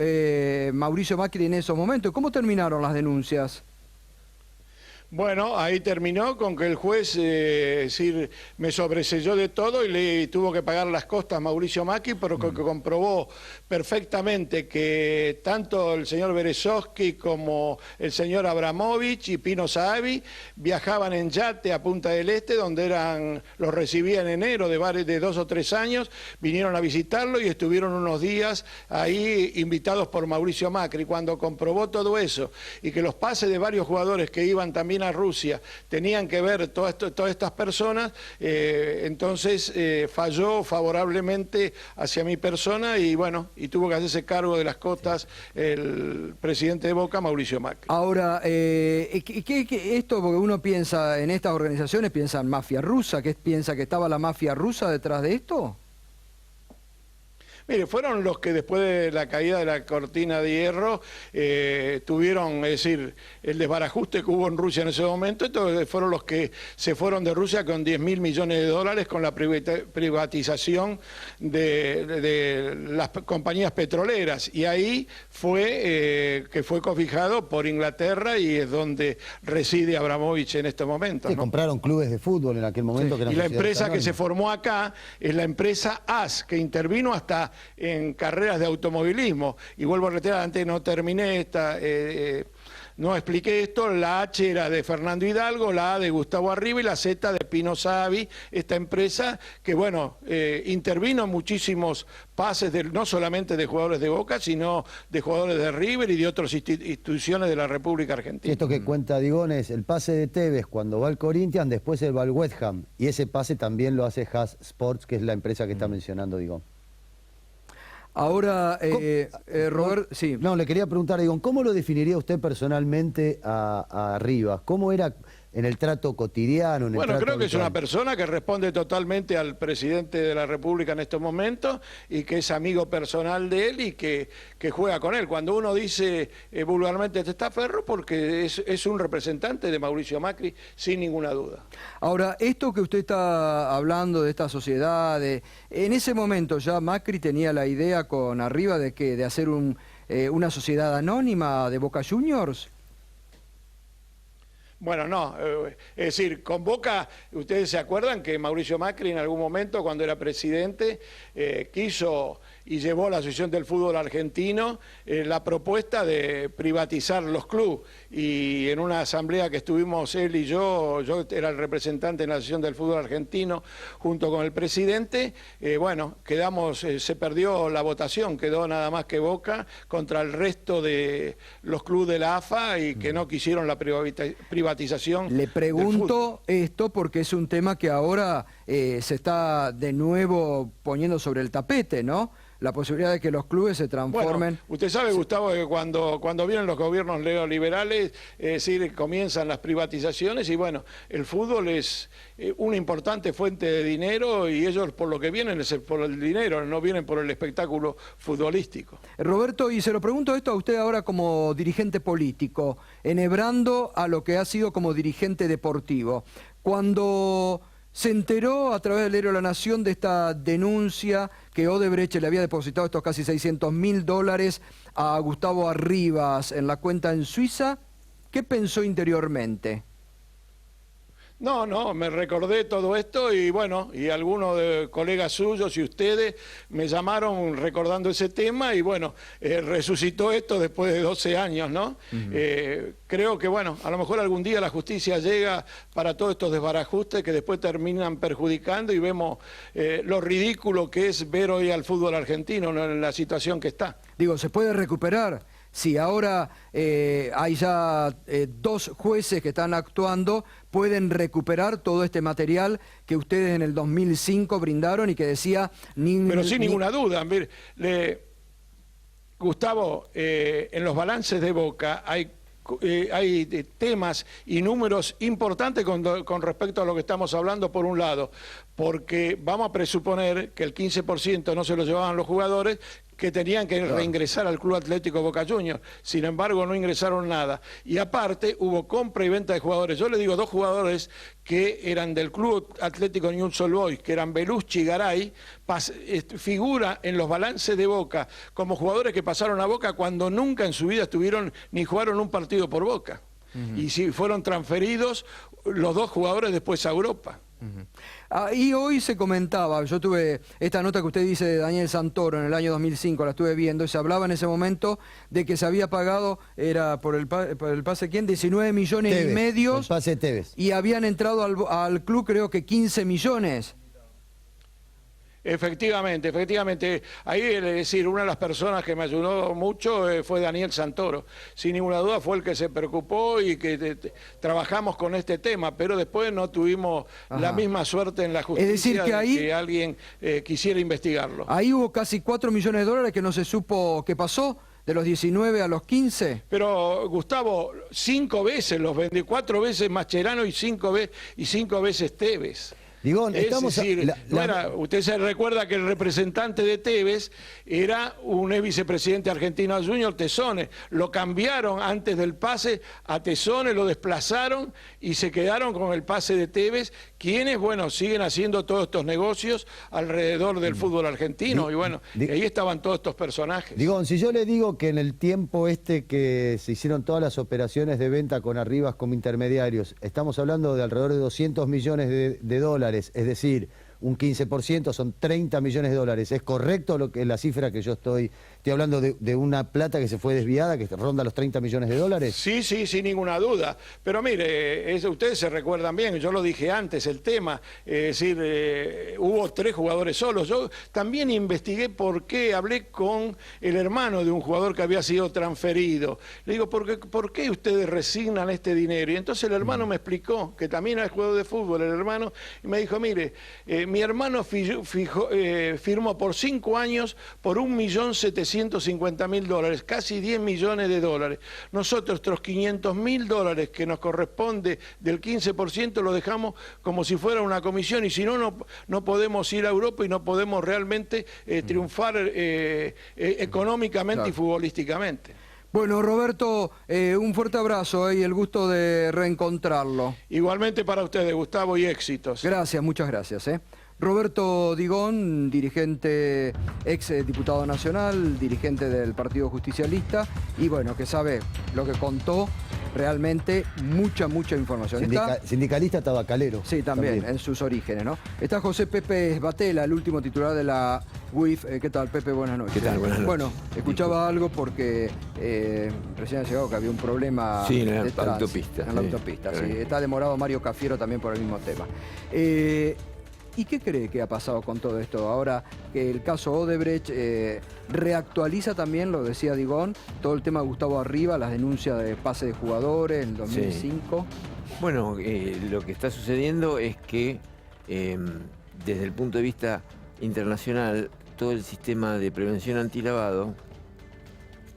S1: Mauricio Macri en esos momentos. ¿Cómo terminaron las denuncias?
S5: Bueno, ahí terminó con que el juez me sobreseyó de todo y le tuvo que pagar las costas a Mauricio Macri, pero que comprobó perfectamente que tanto el señor Berezovsky como el señor Abramovich y Pino Sahabi viajaban en yate a Punta del Este, donde los recibía en enero de 2 o 3 años, vinieron a visitarlo y estuvieron unos días ahí invitados por Mauricio Macri. Cuando comprobó todo eso y que los pases de varios jugadores que iban también Argentina-Rusia tenían que ver todas estas personas, entonces falló favorablemente hacia mi persona y bueno, y tuvo que hacerse cargo de las cotas el presidente de Boca, Mauricio Macri.
S1: Ahora, esto, porque uno piensa en estas organizaciones, piensa en mafia rusa, ¿piensa que estaba la mafia rusa detrás de esto?
S5: Mire, fueron los que después de la caída de la cortina de hierro tuvieron, es decir, el desbarajuste que hubo en Rusia en ese momento, entonces fueron los que se fueron de Rusia con 10.000 millones de dólares con la privatización de las compañías petroleras. Y ahí fue que fue cofijado por Inglaterra y es donde reside Abramovich en estos momentos,
S4: Sí,
S5: ¿no?
S4: compraron clubes de fútbol en aquel momento.
S1: Sí.
S4: Que eran
S5: Y la
S4: sociedades
S5: empresa que
S4: anónimas.
S5: se formó acá es la empresa AS, que intervino hasta en carreras de automovilismo. Y vuelvo a reiterar, antes no terminé no expliqué esto, la H era de Fernando Hidalgo, la A de Gustavo Arriba y la Z de Pino Savi, esta empresa que, bueno, intervino en muchísimos pases, no solamente de jugadores de Boca, sino de jugadores de River y de otras instituciones de la República Argentina.
S4: Esto que cuenta Digón es el pase de Tevez cuando va al Corinthians, después él va al West Ham. Y ese pase también lo hace Haas Sports, que es la empresa que está mencionando Digón.
S1: Ahora, Robert, sí.
S4: No, le quería preguntar, Digón, ¿cómo lo definiría usted personalmente a Rivas? ¿Cómo era en el trato cotidiano? En el
S5: Bueno,
S4: trato
S5: creo que es
S4: habitual?
S5: una persona que responde totalmente al presidente de la República en estos momentos y que es amigo personal de él y que juega con él. Cuando uno dice vulgarmente testaferro, porque es un representante de Mauricio Macri, sin ninguna duda.
S1: Ahora, esto que usted está hablando de esta sociedad, en ese momento ya Macri tenía la idea con Arriba de hacer una sociedad anónima de Boca Juniors.
S5: Bueno, no, es decir, con Boca, ustedes se acuerdan que Mauricio Macri en algún momento, cuando era presidente, quiso y llevó a la Asociación del Fútbol Argentino la propuesta de privatizar los clubes. Y en una asamblea que estuvimos él y yo era el representante en la Asociación del Fútbol Argentino, junto con el presidente, bueno, se perdió la votación, quedó nada más que Boca contra el resto de los clubes de la AFA y que no quisieron la privatización.
S1: Le pregunto
S5: del fútbol.
S1: esto porque es un tema que ahora se está de nuevo poniendo sobre el tapete, ¿no? La posibilidad de que los clubes se transformen.
S5: Bueno, usted sabe, Gustavo, que cuando vienen los gobiernos neoliberales, es decir, comienzan las privatizaciones y bueno, el fútbol es una importante fuente de dinero y ellos por lo que vienen es por el dinero, no vienen por el espectáculo futbolístico.
S1: Roberto, y se lo pregunto esto a usted ahora como dirigente político, enhebrando a lo que ha sido como dirigente deportivo. Cuando se enteró a través del diario La Nación de esta denuncia que Odebrecht le había depositado estos casi $600.000 a Gustavo Arribas en la cuenta en Suiza, ¿qué pensó interiormente?
S5: No, me recordé todo esto y bueno, y algunos de colegas suyos y ustedes me llamaron recordando ese tema y bueno, resucitó esto después de 12 años, ¿no? Creo que bueno, a lo mejor algún día la justicia llega para todos estos desbarajustes que después terminan perjudicando y vemos lo ridículo que es ver hoy al fútbol argentino, ¿no? En la situación que está.
S1: Digo, ¿se puede recuperar? Si ahora hay ya 2 jueces que están actuando, ¿pueden recuperar todo este material que ustedes en el 2005 brindaron y que decía...
S5: Pero sin ninguna duda, Gustavo, en los balances de Boca hay temas y números importantes con respecto a lo que estamos hablando, por un lado, porque vamos a presuponer que el 15% no se lo llevaban los jugadores, que tenían que reingresar al Club Atlético Boca Juniors. Sin embargo, no ingresaron nada. Y aparte, hubo compra y venta de jugadores. Yo le digo 2 jugadores que eran del Club Atlético Newell's Old Boys, que eran Belucci y Garay, figura en los balances de Boca como jugadores que pasaron a Boca cuando nunca en su vida estuvieron ni jugaron un partido por Boca. Y si fueron transferidos los 2 jugadores después a Europa.
S1: Y hoy se comentaba, yo tuve esta nota que usted dice de Daniel Santoro en el año 2005, la estuve viendo, y se hablaba en ese momento de que se había pagado, era por el pase, ¿quién? 19 millones
S4: Tevez,
S1: y medio.
S4: el pase de Tevez.
S1: Y habían entrado al club creo que 15 millones.
S5: Efectivamente. Ahí, es decir, una de las personas que me ayudó mucho fue Daniel Santoro. Sin ninguna duda fue el que se preocupó y que trabajamos con este tema, pero después no tuvimos la misma suerte en la justicia.
S1: Es decir, que ahí
S5: que alguien quisiera investigarlo.
S1: Ahí hubo casi 4 millones de dólares que no se supo qué pasó, de los 19 a los 15.
S5: Pero, Gustavo, 5 veces los vendió, 4 veces Mascherano y 5 veces Tevez.
S4: Digón, estamos...
S5: Usted se recuerda que el representante de Tevez era un ex vicepresidente argentino Junior Tezone. Lo cambiaron antes del pase a Tezone, lo desplazaron y se quedaron con el pase de Tevez, quienes, bueno, siguen haciendo todos estos negocios alrededor del fútbol argentino. Y bueno, y ahí estaban todos estos personajes.
S4: Digón, si yo le digo que en el tiempo que se hicieron todas las operaciones de venta con Arribas como intermediarios, estamos hablando de alrededor de 200 millones de dólares, es decir, un 15% son 30 millones de dólares. ¿Es correcto la cifra que yo estoy hablando de una plata que se fue desviada, que ronda los 30 millones de dólares?
S5: Sí, sin ninguna duda. Pero mire, ustedes se recuerdan bien, yo lo dije antes, el tema, es decir, hubo 3 jugadores solos. Yo también investigué por qué, hablé con el hermano de un jugador que había sido transferido. Le digo, ¿por qué ustedes resignan este dinero? Y entonces el hermano me explicó, que también era jugador de fútbol, el hermano, y me dijo, mire, mi hermano firmó por 5 años por 1.750.000 dólares, casi 10 millones de dólares. Nosotros, estos 500.000 dólares que nos corresponde del 15%, lo dejamos como si fuera una comisión, y si no podemos ir a Europa y no podemos realmente triunfar económicamente y futbolísticamente.
S1: Bueno, Roberto, un fuerte abrazo y el gusto de reencontrarlo.
S5: Igualmente para ustedes, Gustavo, y éxitos.
S1: Gracias, muchas gracias. Roberto Digón, dirigente, ex diputado nacional, dirigente del Partido Justicialista, y bueno, que sabe lo que contó, realmente mucha información.
S4: Sindicalista tabacalero.
S1: Sí, también, en sus orígenes, ¿no? Está José Pepe Batela, el último titular de la UIF. ¿Qué tal, Pepe? Buenas noches.
S7: ¿Qué tal? Buenas noches.
S1: Bueno, escuchaba algo porque recién ha llegado que había un problema
S7: en la
S1: detrás,
S7: autopista.
S1: En la autopista, sí. Está demorado Mario Cafiero también por el mismo tema. ¿Y qué cree que ha pasado con todo esto? Ahora que el caso Odebrecht reactualiza también, lo decía Digón, todo el tema de Gustavo Arribas, las denuncias de pase de jugadores en 2005.
S7: Sí. Bueno, lo que está sucediendo es que desde el punto de vista internacional, todo el sistema de prevención antilavado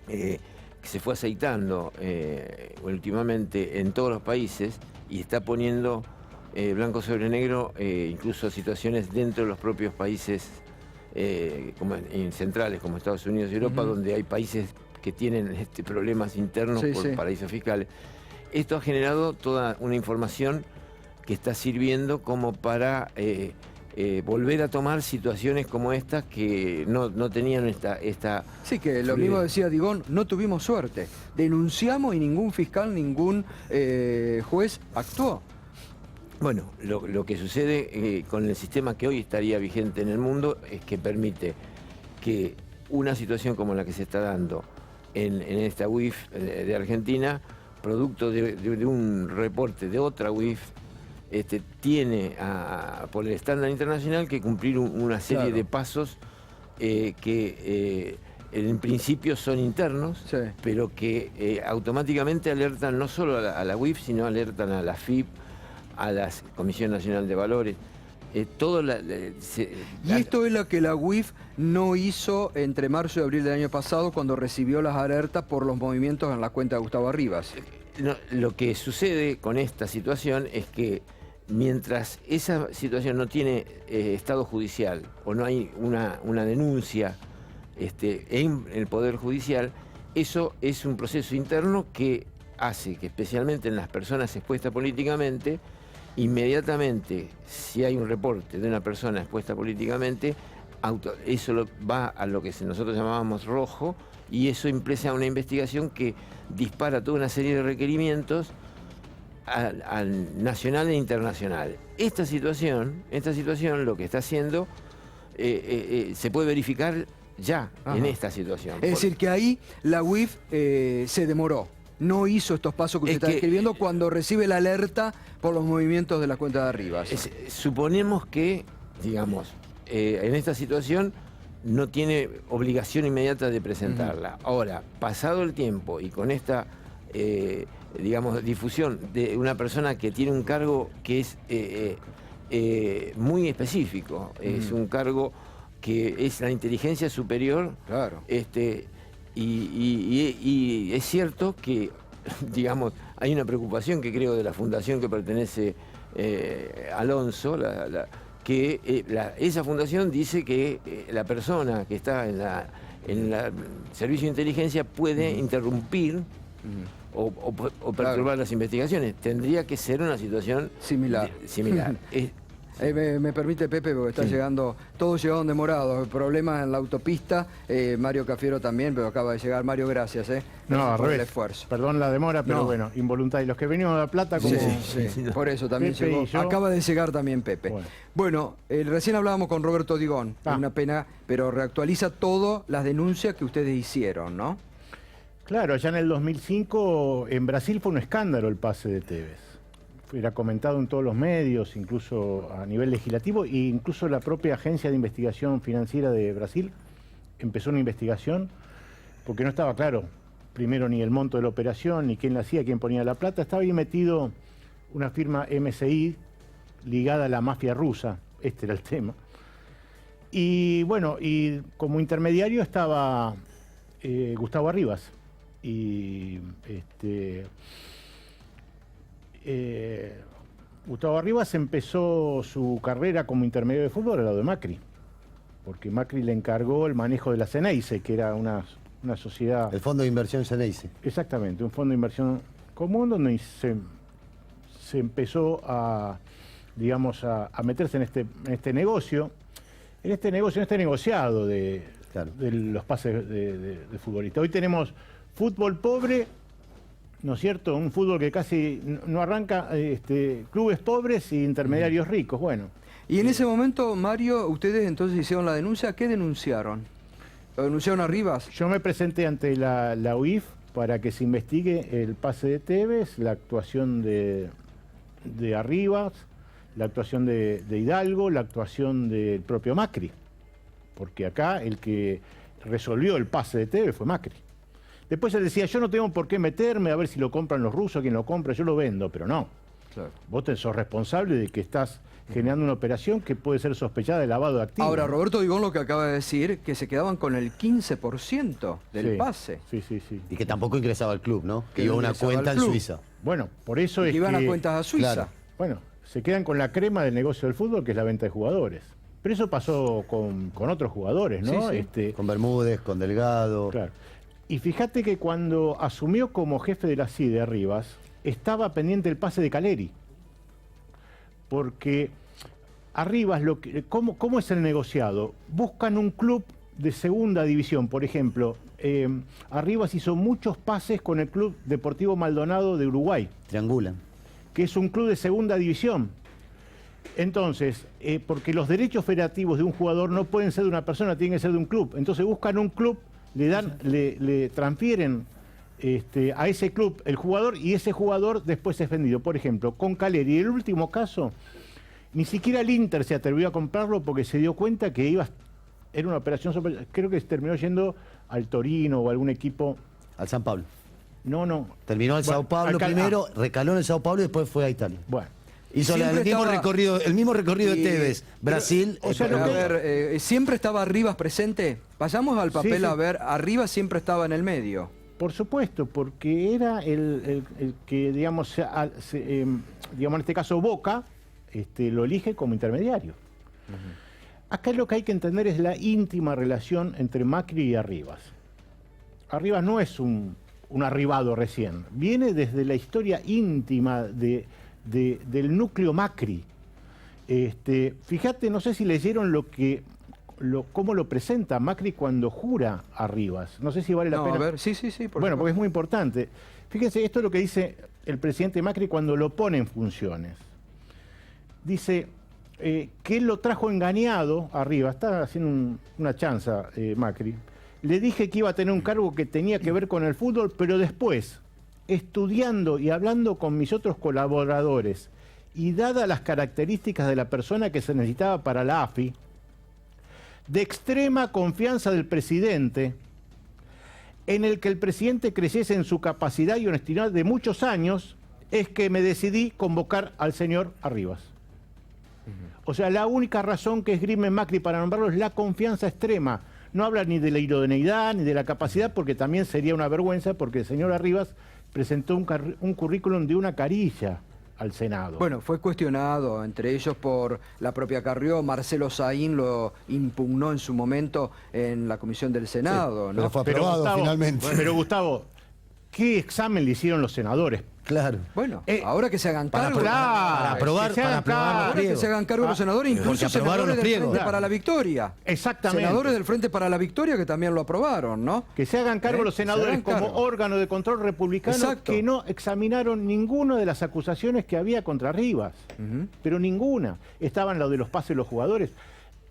S7: que se fue aceitando últimamente en todos los países y está poniendo blanco sobre negro, incluso situaciones dentro de los propios países como centrales, como Estados Unidos y Europa, donde hay países que tienen problemas internos por paraísos fiscales. Esto ha generado toda una información que está sirviendo como para volver a tomar situaciones como estas que no tenían esta...
S1: Sí, que lo mismo decía Digón, no tuvimos suerte. Denunciamos y ningún fiscal, ningún juez actuó.
S7: Bueno, lo que sucede con el sistema que hoy estaría vigente en el mundo es que permite que una situación como la que se está dando en esta UIF de Argentina, producto de un reporte de otra UIF, tiene por el estándar internacional que cumplir una serie de pasos que en principio son internos, pero que automáticamente alertan no solo a la UIF, sino alertan a la FIP, a la Comisión Nacional de Valores.
S1: Y esto es lo que la UIF no hizo entre marzo y abril del año pasado, cuando recibió las alertas por los movimientos en la cuenta de Gustavo Arribas.
S7: No, lo que sucede con esta situación es que mientras esa situación no tiene estado judicial o no hay una denuncia en el Poder Judicial, eso es un proceso interno que hace que, especialmente en las personas expuestas políticamente, inmediatamente, si hay un reporte de una persona expuesta políticamente, eso va a lo que nosotros llamábamos rojo, y eso implica una investigación que dispara toda una serie de requerimientos al nacional e internacional. Esta situación lo que está haciendo se puede verificar ya en esta situación.
S1: Es decir, que ahí la UIF se demoró. No hizo estos pasos que usted está describiendo cuando recibe la alerta por los movimientos de la cuenta de Arribas.
S7: Suponemos que, digamos, en esta situación no tiene obligación inmediata de presentarla. Ahora, pasado el tiempo y con esta, digamos, difusión de una persona que tiene un cargo que es muy específico, es un cargo que es la inteligencia superior,
S1: Claro.
S7: y es cierto que, digamos, hay una preocupación que creo de la fundación que pertenece Alonso, esa fundación dice que la persona que está en el servicio de inteligencia puede interrumpir o perturbar las investigaciones. Tendría que ser una situación
S1: Similar.
S7: similar.
S1: Me permite, Pepe, porque está llegando, todos llegaron demorados, problemas en la autopista, Mario Cafiero también, pero acaba de llegar. Mario, gracias,
S8: No,
S1: gracias
S8: al
S1: por el
S8: revés.
S1: esfuerzo.
S8: Perdón la demora, pero
S1: No.
S8: bueno, involuntario. Los que venimos de La Plata, como...
S1: Sí, por eso también
S8: Pepe
S1: llegó.
S8: y yo.
S1: Acaba de llegar también Pepe. Bueno, recién hablábamos con Roberto Digón, una pena, pero reactualiza todas las denuncias que ustedes hicieron, ¿no?
S8: Claro, allá en el 2005 en Brasil fue un escándalo el pase de Tevez. Era comentado en todos los medios, incluso a nivel legislativo, e incluso la propia Agencia de Investigación Financiera de Brasil empezó una investigación porque no estaba claro, primero, ni el monto de la operación, ni quién la hacía, quién ponía la plata. Estaba ahí metido una firma MSI ligada a la mafia rusa, este era el tema. Y bueno, y como intermediario estaba Gustavo Arribas. Y Gustavo Arribas empezó su carrera como intermediario de fútbol al lado de Macri, porque Macri le encargó el manejo de la Ceneice, que era una sociedad...
S4: El Fondo de Inversión Ceneice.
S8: Exactamente, un fondo de inversión común donde se empezó a, digamos, a meterse en este negocio, en este negociado de los pases de futbolistas. Hoy tenemos fútbol pobre, ¿no es cierto? Un fútbol que casi no arranca, clubes pobres y intermediarios ricos, bueno.
S1: Y en ese momento, Mario, ustedes entonces hicieron la denuncia. ¿Qué denunciaron? ¿Lo denunciaron a Arribas?
S8: Yo me presenté ante la UIF para que se investigue el pase de Tevez, la actuación de Arribas, la actuación de Hidalgo, la actuación del propio Macri. Porque acá el que resolvió el pase de Tevez fue Macri. Después él decía, yo no tengo por qué meterme a ver si lo compran los rusos, quién lo compra, yo lo vendo, pero no.
S1: Claro.
S8: Vos sos responsable de que estás generando una operación que puede ser sospechada de lavado de activos.
S1: Ahora, Roberto Digón lo que acaba de decir, que se quedaban con el 15% del
S8: Sí,
S1: pase.
S8: Sí.
S4: Y que tampoco ingresaba al club, ¿no?
S1: Que
S4: Que iba a
S1: no
S4: una
S1: ingresaba
S4: cuenta
S1: al
S4: en
S1: club.
S4: Suiza.
S8: Bueno, por eso es
S1: Que iban
S8: que...
S1: a cuentas a Suiza.
S4: Claro.
S8: Bueno, se quedan con la crema del negocio del fútbol, que es la venta de jugadores. Pero eso pasó con otros jugadores, ¿no?
S1: Sí.
S4: Con Bermúdez, con Delgado.
S8: Claro. Y fíjate que cuando asumió como jefe de la CIDE Arribas, estaba pendiente el pase de Caleri. Porque Arribas, ¿cómo es el negociado? Buscan un club de segunda división, por ejemplo. Arribas hizo muchos pases con el Club Deportivo Maldonado de Uruguay,
S4: Triangulan.
S8: que es un club de segunda división. Entonces, porque los derechos federativos de un jugador no pueden ser de una persona, tienen que ser de un club. Entonces buscan un club, le transfieren a ese club el jugador y ese jugador después es vendido. Por ejemplo, con Caleri, el último caso, ni siquiera el Inter se atrevió a comprarlo porque se dio cuenta que era una operación, creo que terminó yendo al Torino o algún equipo.
S4: Al San Pablo.
S8: No.
S4: Terminó en Sao Paulo primero, recaló en el Sao Paulo y después fue a Italia.
S8: Bueno.
S4: Hizo el mismo recorrido de Tevez. Brasil.
S8: O sea,
S1: A ver, ¿siempre estaba Arribas presente? Pasamos al papel
S8: Sí.
S1: a ver, Arribas siempre estaba en el medio.
S8: Por supuesto, porque era el que, digamos, en este caso Boca, lo elige como intermediario. Acá lo que hay que entender es la íntima relación entre Macri y Arribas. Arribas no es un arribado recién, viene desde la historia íntima del núcleo Macri. Fíjate, no sé si leyeron cómo lo presenta Macri cuando jura a Arribas. No sé si vale la pena.
S1: A ver, sí.
S8: Bueno, porque es muy importante. Fíjense, esto es lo que dice el presidente Macri cuando lo pone en funciones. Dice que él lo trajo engañado arriba, está haciendo una chanza Macri. Le dije que iba a tener un cargo que tenía que ver con el fútbol, pero después, estudiando y hablando con mis otros colaboradores, y dadas las características de la persona que se necesitaba para la AFI, de extrema confianza del presidente, en el que el presidente creyese en su capacidad y honestidad de muchos años, es que me decidí convocar al señor Arribas. O sea, la única razón que esgrime Macri para nombrarlo es la confianza extrema. No habla ni de la idoneidad ni de la capacidad, porque también sería una vergüenza, porque el señor Arribas presentó un currículum de una carilla al Senado.
S1: Bueno, fue cuestionado, entre ellos por la propia Carrió. Marcelo Saín lo impugnó en su momento en la comisión del Senado,
S4: sí,
S1: ¿no?
S4: pero fue aprobado
S8: Gustavo,
S4: finalmente.
S8: Pero Gustavo, ¿qué examen le hicieron los senadores?
S4: Claro.
S1: Bueno, ahora que se hagan cargo.
S4: Para aprobar
S8: que se hagan
S4: los
S1: Ahora que
S4: pliegos.
S1: se hagan cargo los senadores, incluso
S4: porque aprobaron
S1: senadores
S4: los
S1: del
S4: pliegos.
S1: Frente
S8: Claro.
S1: para la Victoria.
S8: Exactamente.
S1: Senadores del Frente para la Victoria que también lo aprobaron, ¿no?
S8: Que se hagan cargo los
S1: Se
S8: senadores
S1: hagan
S8: como
S1: cargo.
S8: órgano de control republicano.
S1: Exacto.
S8: Que no examinaron ninguna de las acusaciones que había contra Rivas. Pero ninguna. Estaban lo de los pases de los jugadores.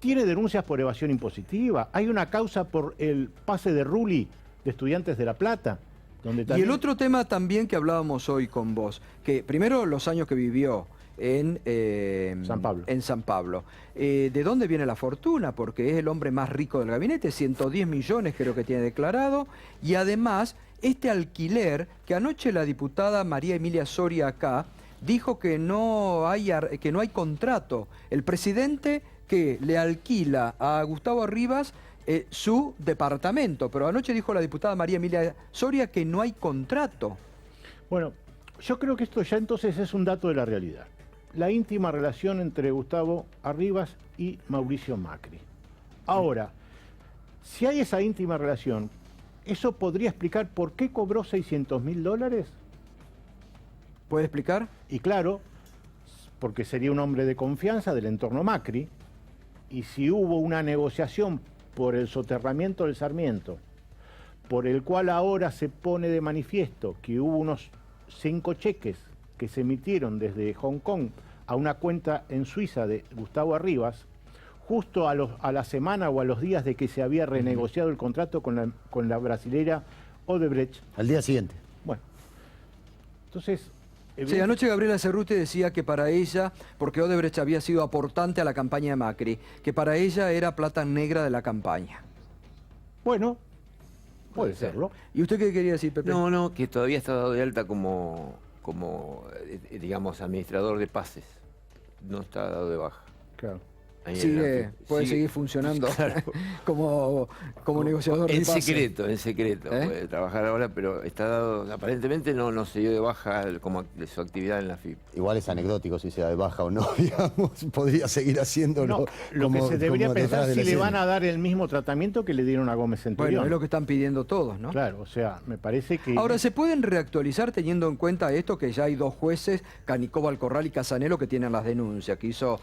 S8: Tiene denuncias por evasión impositiva. Hay una causa por el pase de Rulli de Estudiantes de La Plata. Donde
S1: Y
S8: también...
S1: el otro tema también que hablábamos hoy con vos, que primero los años que vivió en
S8: San Pablo.
S1: En San Pablo. ¿De dónde viene la fortuna? Porque es el hombre más rico del gabinete, 110 millones creo que tiene declarado, y además este alquiler que anoche la diputada María Emilia Soria acá dijo que no hay contrato. El presidente que le alquila a Gustavo Arribas su departamento, pero anoche dijo la diputada María Emilia Soria que no hay contrato.
S8: Bueno, yo creo que esto ya entonces es un dato de la realidad. La íntima relación entre Gustavo Arribas y Mauricio Macri. Ahora, si hay esa íntima relación, ¿eso podría explicar por qué cobró $600.000?
S1: ¿Puede explicar?
S8: Y claro, porque sería un hombre de confianza del entorno Macri, y si hubo una negociación por el soterramiento del Sarmiento, por el cual ahora se pone de manifiesto que hubo unos 5 cheques que se emitieron desde Hong Kong a una cuenta en Suiza de Gustavo Arribas, justo a la semana o a los días de que se había renegociado el contrato con la brasilera Odebrecht.
S4: Al día siguiente.
S8: Bueno, entonces...
S1: Sí, anoche Gabriela Cerruti decía que para ella, porque Odebrecht había sido aportante a la campaña de Macri, que para ella era plata negra de la campaña.
S8: Bueno, puede
S7: ser.
S8: serlo.
S1: ¿Y usted qué quería decir, Pepe?
S7: No, que todavía está dado de alta como digamos, administrador de pases. No está dado de baja.
S8: Claro.
S7: Ahí
S1: Puede
S7: sigue
S1: seguir funcionando
S7: Claro.
S1: como negociador de
S7: En
S1: pases.
S7: secreto.
S1: ¿Eh?
S7: Puede trabajar ahora, pero está dado, aparentemente no se dio de baja como de su actividad en la FIP.
S4: Igual es anecdótico si se da de baja o no, digamos. Podría seguir haciéndolo.
S8: No, lo que se debería
S4: como
S8: pensar
S4: detrás de
S8: si
S4: la
S8: le
S4: escena.
S8: van a dar el mismo tratamiento que le dieron a Gómez Centurión.
S1: Bueno, es lo que están pidiendo todos, ¿no?
S8: Claro, o sea, me parece que...
S1: Ahora, ¿se pueden reactualizar teniendo en cuenta esto que ya hay 2 jueces, Canicó, Alcorral y Casanelo, que tienen las denuncias, que hizo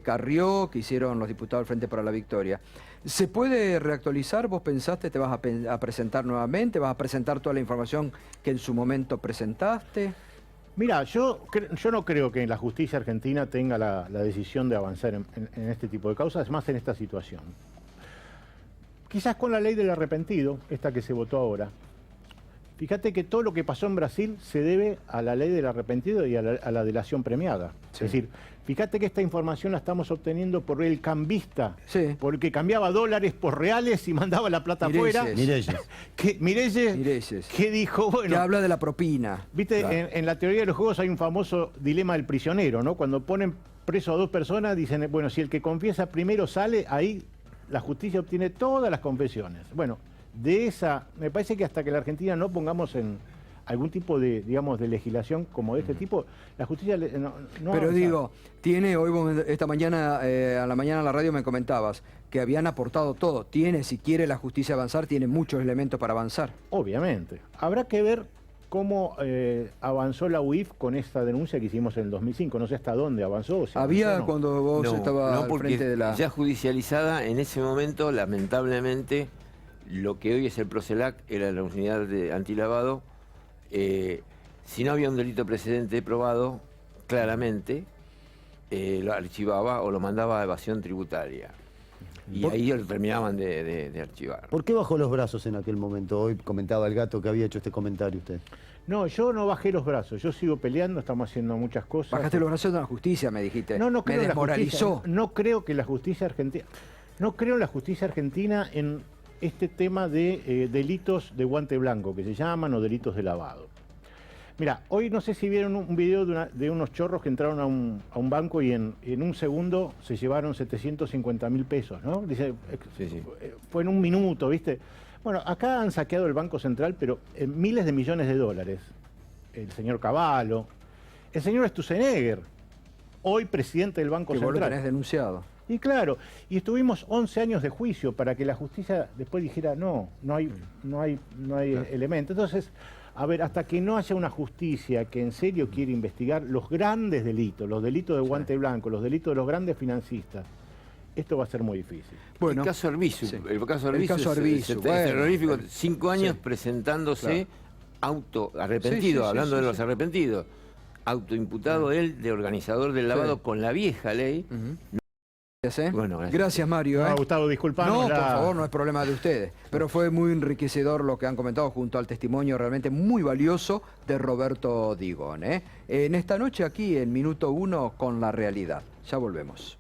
S1: Carrió, que hicieron los diputados del Frente para la Victoria? ¿Se puede reactualizar? ¿Vos pensaste, te vas a presentar nuevamente? ¿Vas a presentar toda la información que en su momento presentaste?
S8: Mira, yo no creo que la justicia argentina tenga la decisión de avanzar en este tipo de causas, más en esta situación. Quizás con la ley del arrepentido, esta que se votó ahora, fíjate que todo lo que pasó en Brasil se debe a la ley del arrepentido y a la delación premiada.
S1: Sí.
S8: Es decir, fíjate que esta información la estamos obteniendo por el cambista,
S1: Sí.
S8: porque cambiaba dólares por reales y mandaba la plata
S1: Mireyes.
S8: afuera.
S4: Mireyes.
S8: Mireyes, que dijo,
S1: Que
S8: bueno,
S1: habla de la propina.
S8: viste,
S1: Claro.
S8: en la teoría de los juegos hay un famoso dilema del prisionero, ¿no? Cuando ponen preso a 2 personas, dicen, bueno, si el que confiesa primero sale, ahí la justicia obtiene todas las confesiones. Bueno, de esa, me parece que hasta que la Argentina no pongamos en algún tipo de, digamos, de legislación como de este tipo, la justicia no
S1: Pero
S8: avanza.
S1: digo, tiene, hoy vos esta mañana, a la mañana en la radio me comentabas que habían aportado todo. Tiene, si quiere la justicia avanzar, tiene muchos elementos para avanzar.
S8: Obviamente. Habrá que ver cómo avanzó la UIF con esta denuncia que hicimos en el 2005. No sé hasta dónde avanzó. Si
S1: Había
S8: avanzó o no.
S1: cuando vos estabas al
S7: porque
S1: frente de la...
S7: ya judicializada en ese momento, lamentablemente, lo que hoy es el Procelac era la unidad de antilavado. Si no había un delito precedente probado, claramente lo archivaba o lo mandaba a evasión tributaria. Y ahí lo terminaban de archivar.
S4: ¿Por qué bajó los brazos en aquel momento? Hoy comentaba el Gato que había hecho este comentario usted.
S8: No, yo no bajé los brazos. Yo sigo peleando, estamos haciendo muchas cosas.
S1: Bajaste los brazos de la justicia, me dijiste.
S8: No
S1: Me
S8: creo que la
S1: desmoralizó.
S8: justicia, no creo que la justicia argentina... No creo en la justicia argentina en este tema de delitos de guante blanco, que se llaman, o delitos de lavado. Mira, hoy no sé si vieron un video de unos chorros que entraron a un banco y en un segundo se llevaron 750.000 pesos, ¿no? Dice,
S7: Sí.
S8: fue en un minuto, ¿viste? Bueno, acá han saqueado el Banco Central, pero en miles de millones de dólares. El señor Cavallo, el señor Sturzenegger, hoy presidente del Banco
S1: Que vos lo
S8: Central.
S1: tenés denunciado.
S8: Y claro, y estuvimos 11 años de juicio para que la justicia después dijera no hay elementos. Entonces, a ver, hasta que no haya una justicia que en serio quiere investigar los grandes delitos, los delitos de guante blanco, los delitos de los grandes financistas, esto va a ser muy difícil.
S1: Bueno,
S7: el caso Arbizu,
S1: sí.
S7: el caso
S1: El
S7: Arbizu
S1: caso
S7: es
S1: Arbizu, bueno.
S7: terrorífico, 5 años
S1: Sí.
S7: presentándose arrepentido,
S1: Sí, sí,
S7: hablando
S1: sí,
S7: de
S1: sí,
S7: los
S1: sí.
S7: arrepentidos, autoimputado él de organizador del lavado con la vieja ley.
S1: Gracias,
S7: Bueno, gracias.
S1: Gracias, Mario.
S8: No, Gustavo, disculpanos.
S1: No, por favor, no es problema de ustedes. Pero fue muy enriquecedor lo que han comentado junto al testimonio realmente muy valioso de Roberto Digón. En esta noche aquí en Minuto 1 con la realidad. Ya volvemos.